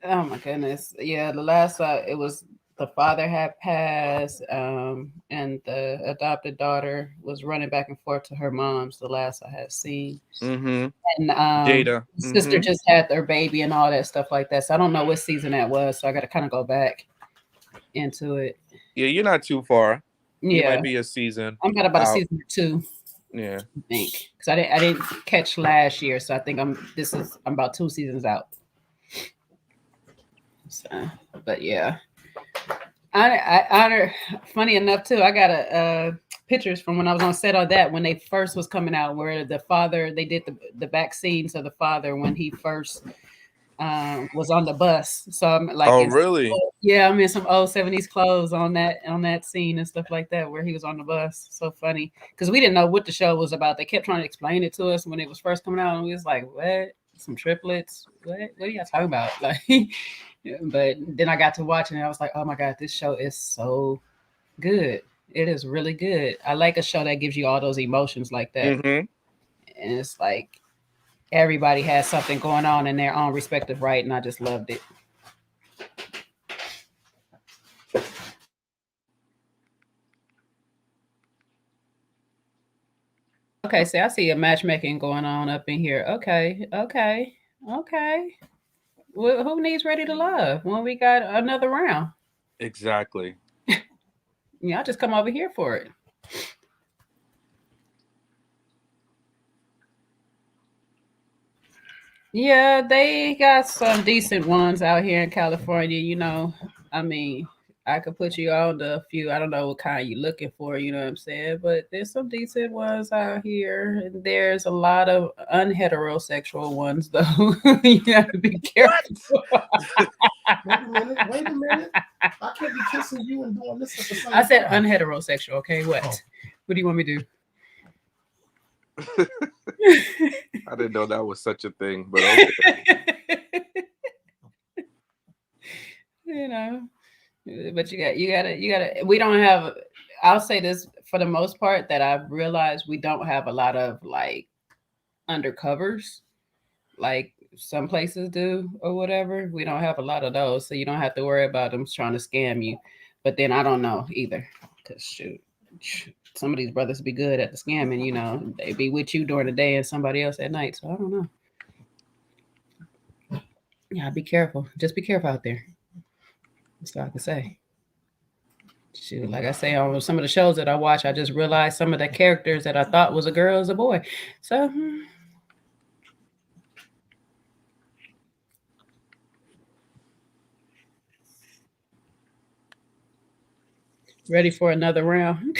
Oh my goodness. Yeah, the last it was the father had passed, and the adopted daughter was running back and forth to her mom's. The last I had seen. Mm-hmm. And Jada. Sister just had their baby and all that stuff like that. So I don't know what season that was. So I got to kind of go back into it. Yeah, you're not too far. Yeah, you might be a season. I'm about a season 2. Yeah, I think because I didn't catch last year, so I think I'm about 2 seasons out. So, but yeah, I funny enough too. I got pictures from when I was on set on that when they first was coming out, where the father they did the back scenes of the father when he first was on the bus. So I'm like, oh really? Yeah, I'm in some old 70s clothes on that scene and stuff like that where he was on the bus. So funny because we didn't know what the show was about. They kept trying to explain it to us when it was first coming out, and we was like, "What? Some triplets? What are y'all talking about?" Like, but then I got to watch it, and I was like, "Oh my God, this show is so good! It is really good. I like a show that gives you all those emotions like that, mm-hmm. and it's like." Everybody has something going on in their own respective right, and I just loved it. Okay, so I see a matchmaking going on up in here. Okay. Well, who needs Ready to Love when we got another round? Exactly. Yeah, I'll just come over here for it. Yeah, they got some decent ones out here in California. You know, I mean, I could put you on a few. I don't know what kind you're looking for. You know what I'm saying? But there's some decent ones out here. And there's a lot of unheterosexual ones, though. You have to be careful. Wait a minute. I can't be kissing you and doing this at the same time. I said unheterosexual. Okay, what? Oh. What do you want me to do? I didn't know that was such a thing, but okay. You know, but you gotta. We don't have. I'll say this for the most part that I've realized we don't have a lot of like undercovers, like some places do or whatever. We don't have a lot of those, so you don't have to worry about them trying to scam you. But then I don't know either, because shoot, some of these brothers be good at the scamming. You know, they be with you during the day and somebody else at night. So I don't know. Yeah, be careful. Just be careful out there. That's all I can say. Shoot, like I say, on some of the shows that I watch, I just realized some of the characters that I thought was a girl is a boy. So ready for another round.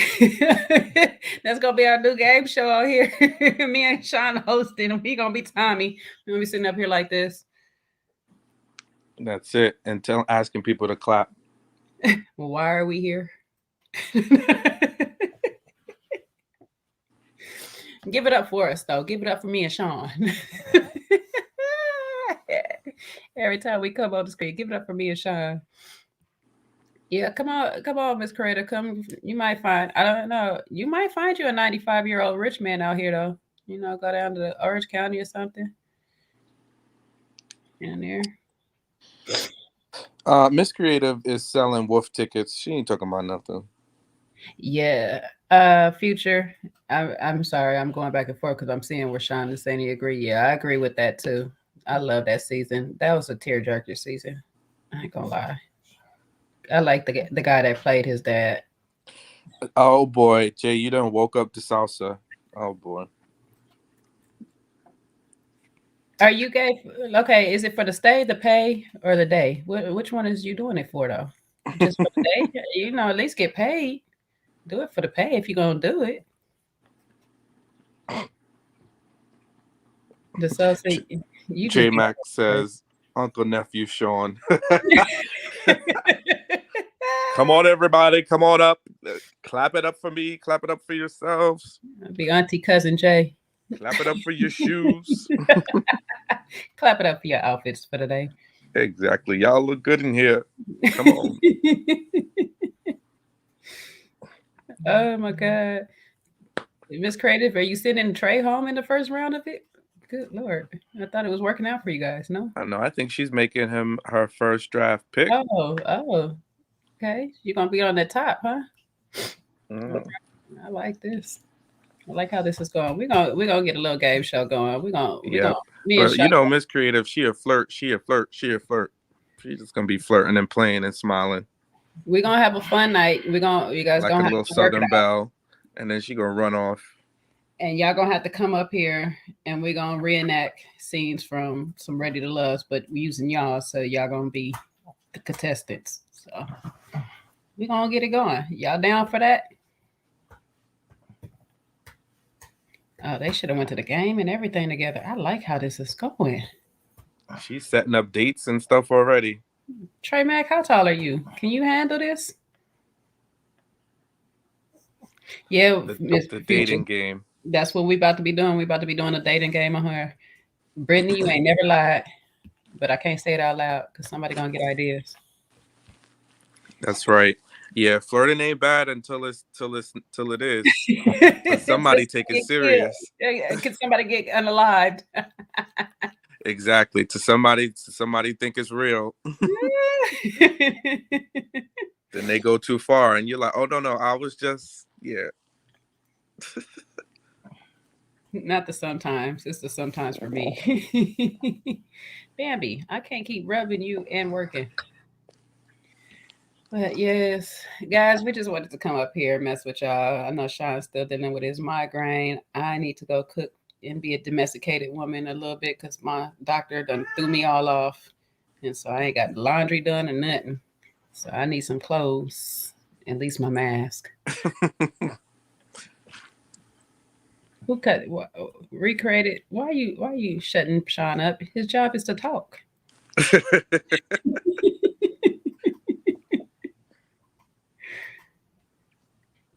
That's gonna be our new game show out here. Me and Shawn hosting, and we gonna be Tommy. We're gonna be sitting up here like this. That's it. And asking people to clap. Well, why are we here? Give it up for us, though. Give it up for me and Shawn. Every time we come on the screen, give it up for me and Shawn. Yeah, come on, Miss Creator. Come, you might find, I don't know, you might find you a 95-year-old rich man out here, though. You know, go down to Orange County or something. Down there. Miss Creative is selling wolf tickets. She ain't talking about nothing. Yeah. Future. I'm sorry, I'm going back and forth because I'm seeing where Shawn is saying he agree. Yeah, I agree with that too. I love that season. That was a tearjerker season. I ain't gonna lie. I like the guy that played his dad. Oh boy, Jay, you done woke up to salsa. Oh boy. Are you gay? Okay, is it for the stay, the pay, or the day? Which one is you doing it for though? Just for the day? You know, at least get paid. Do it for the pay if you're gonna do it. The salsa, you J just be Max says, Uncle Nephew Shawn. Come on, everybody. Come on up. Clap it up for me. Clap it up for yourselves. be Auntie Cousin Jay. Clap it up for your shoes. Clap it up for your outfits for the day. Exactly. Y'all look good in here. Come on. Oh my God. Miss Creative, are you sending Trey home in the first round of it? Good Lord. I thought it was working out for you guys, no? I know. I think she's making him her first draft pick. Oh. Okay. You're gonna be on the top, huh? Mm. I like this. I like how this is going. We're gonna get a little game show going. We're gonna me and But Shawn, Miss Creative, she a flirt. She's just gonna be flirting and playing and smiling. we're gonna have a fun night. You guys like gonna a have little to work it Southern out. Belle, and then she gonna run off. And y'all gonna have to come up here and we're gonna reenact scenes from some Ready to Loves, but we're using y'all, so y'all gonna be the contestants. So we're gonna get it going. Y'all down for that? Oh, they should have went to the game and everything together. I like how this is going. She's setting up dates and stuff already. Trey Mack, how tall are you? Can you handle this? Yeah, The dating game. That's what we about to be doing. We about to be doing a dating game on her. Brittany, you ain't never lied, but I can't say it out loud because somebody gonna get ideas. That's right. Yeah, flirting ain't bad until it is. But somebody take it serious. Can somebody get unalived? Exactly. To somebody think it's real. Then they go too far, and you're like, oh no, I was just Not the sometimes. It's the sometimes for me. Bambi, I can't keep rubbing you and working. But yes, guys, we just wanted to come up here, mess with y'all. I know Shawn's still dealing with his migraine. I need to go cook and be a domesticated woman a little bit because my doctor done threw me all off. And so I ain't got laundry done or nothing. So I need some clothes, at least my mask. Who cut it? Recreated? Why are you shutting Shawn up? His job is to talk.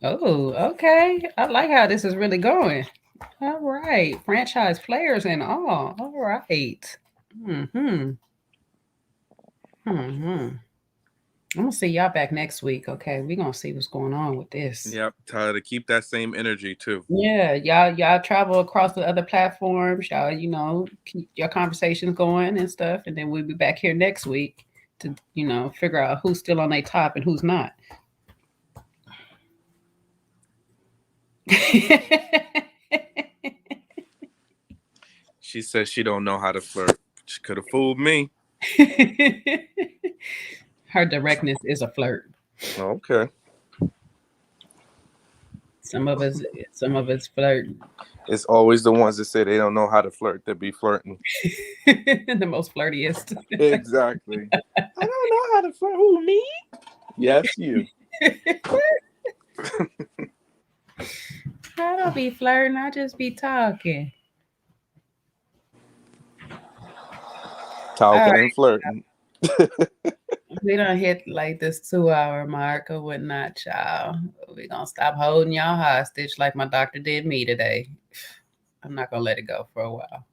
Oh, okay. I like how this is really going. All right. Franchise players and all. All right. Mm-hmm. Mm-hmm. I'm gonna see y'all back next week. Okay, we're gonna see what's going on with this. Yep. Tell her to keep that same energy too. Yeah, y'all travel across the other platforms. Y'all, keep your conversations going and stuff, and then we'll be back here next week to figure out who's still on their top and who's not. She says she don't know how to flirt. She could have fooled me. Her directness is a flirt. Okay. Some of us flirt. It's always the ones that say they don't know how to flirt that be flirting. The most flirtiest. Exactly. I don't know how to flirt. Who, me? Yes, you. I don't be flirting. I just be talking. Talking Right. and flirting. We don't hit like this 2-hour mark or whatnot, child. We're gonna stop holding y'all hostage like my doctor did me today. I'm not gonna let it go for a while.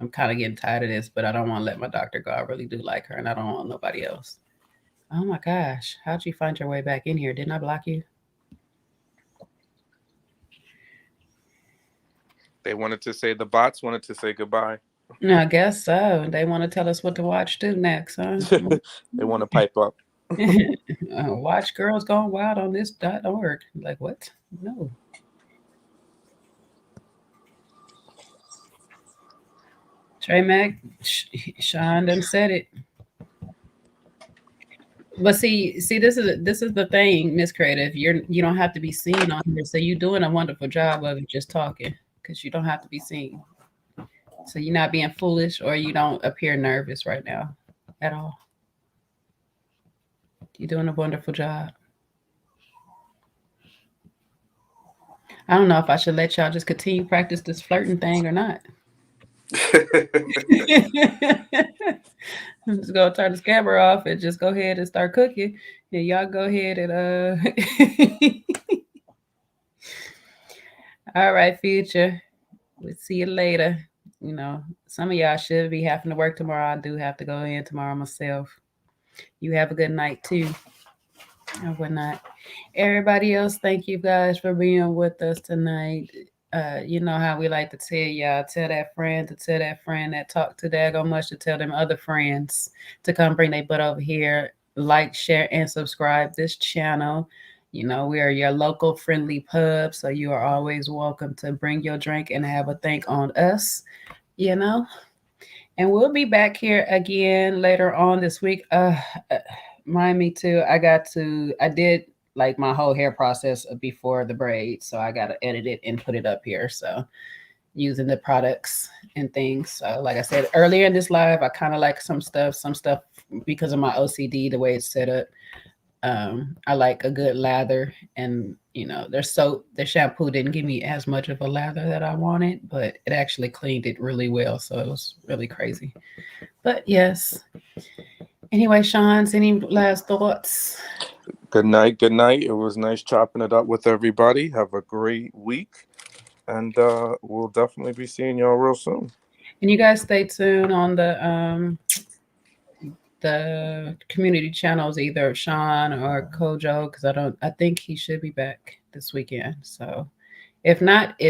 I'm kind of getting tired of this, but I don't want to let my doctor go. I really do like her, and I don't want nobody else. Oh my gosh, how'd you find your way back in here? Didn't I block you? They wanted to say, the bots wanted to say goodbye. No, I guess so. They want to tell us what to watch too next, huh? They want to pipe up. Watch Girls Gone Wild on this.org. Like, what? No. Trey Mac, Shawn done said it. But see, this is the thing, Miss Creative. You don't have to be seen on here, so you're doing a wonderful job of it, just talking, because you don't have to be seen. So you're not being foolish, or you don't appear nervous right now, at all. You're doing a wonderful job. I don't know if I should let y'all just continue practice this flirting thing or not. I'm just gonna turn the camera off and just go ahead and start cooking. And y'all go ahead and all right, future. We'll see you later. Some of y'all should be having to work tomorrow. I do have to go in tomorrow myself. You have a good night too. Or whatnot. Everybody else, thank you guys for being with us tonight. You know how we like to tell y'all, tell that friend to tell that friend that talk too daggone much to tell them other friends to come bring their butt over here, like, share, and subscribe this channel. We are your local friendly pub, so you are always welcome to bring your drink and have a think on us, and we'll be back here again later on this week. Mind me too, I did like my whole hair process before the braid, so I got to edit it and put it up here. So using the products and things. So like I said earlier in this live, I kind of like some stuff because of my OCD, the way it's set up. I like a good lather, and their soap, their shampoo didn't give me as much of a lather that I wanted, but it actually cleaned it really well. So it was really crazy. But yes. Anyway, Shawn, any last thoughts? Good night. Good night. It was nice chopping it up with everybody. Have a great week. And we'll definitely be seeing y'all real soon. And you guys stay tuned on the community channels, either Shawn or Kojo, because I think he should be back this weekend. So if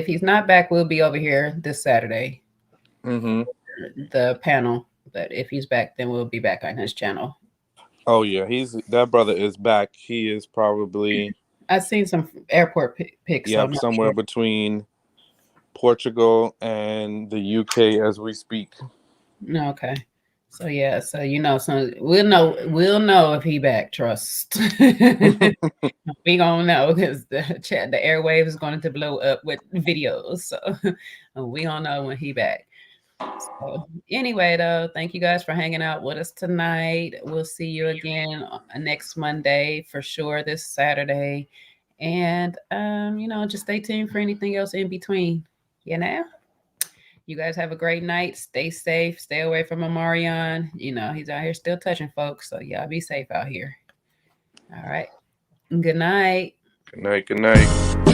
he's not back, we'll be over here this Saturday. Mm-hmm. The panel. But if he's back, then we'll be back on his channel. Oh yeah, that brother is back. He is probably. I've seen some airport pics. Yep, so somewhere between Portugal and the UK as we speak. Okay. So yeah, so so we'll know if he back. Trust. We gonna know because the airwaves is going to blow up with videos. So we gonna know when he back. So anyway, though, thank you guys for hanging out with us tonight. We'll see you again next Monday for sure. This Saturday, and just stay tuned for anything else in between. You guys have a great night. Stay safe. Stay away from Omarion. He's out here still touching folks. So y'all be safe out here. All right. Good night. Good night. Good night.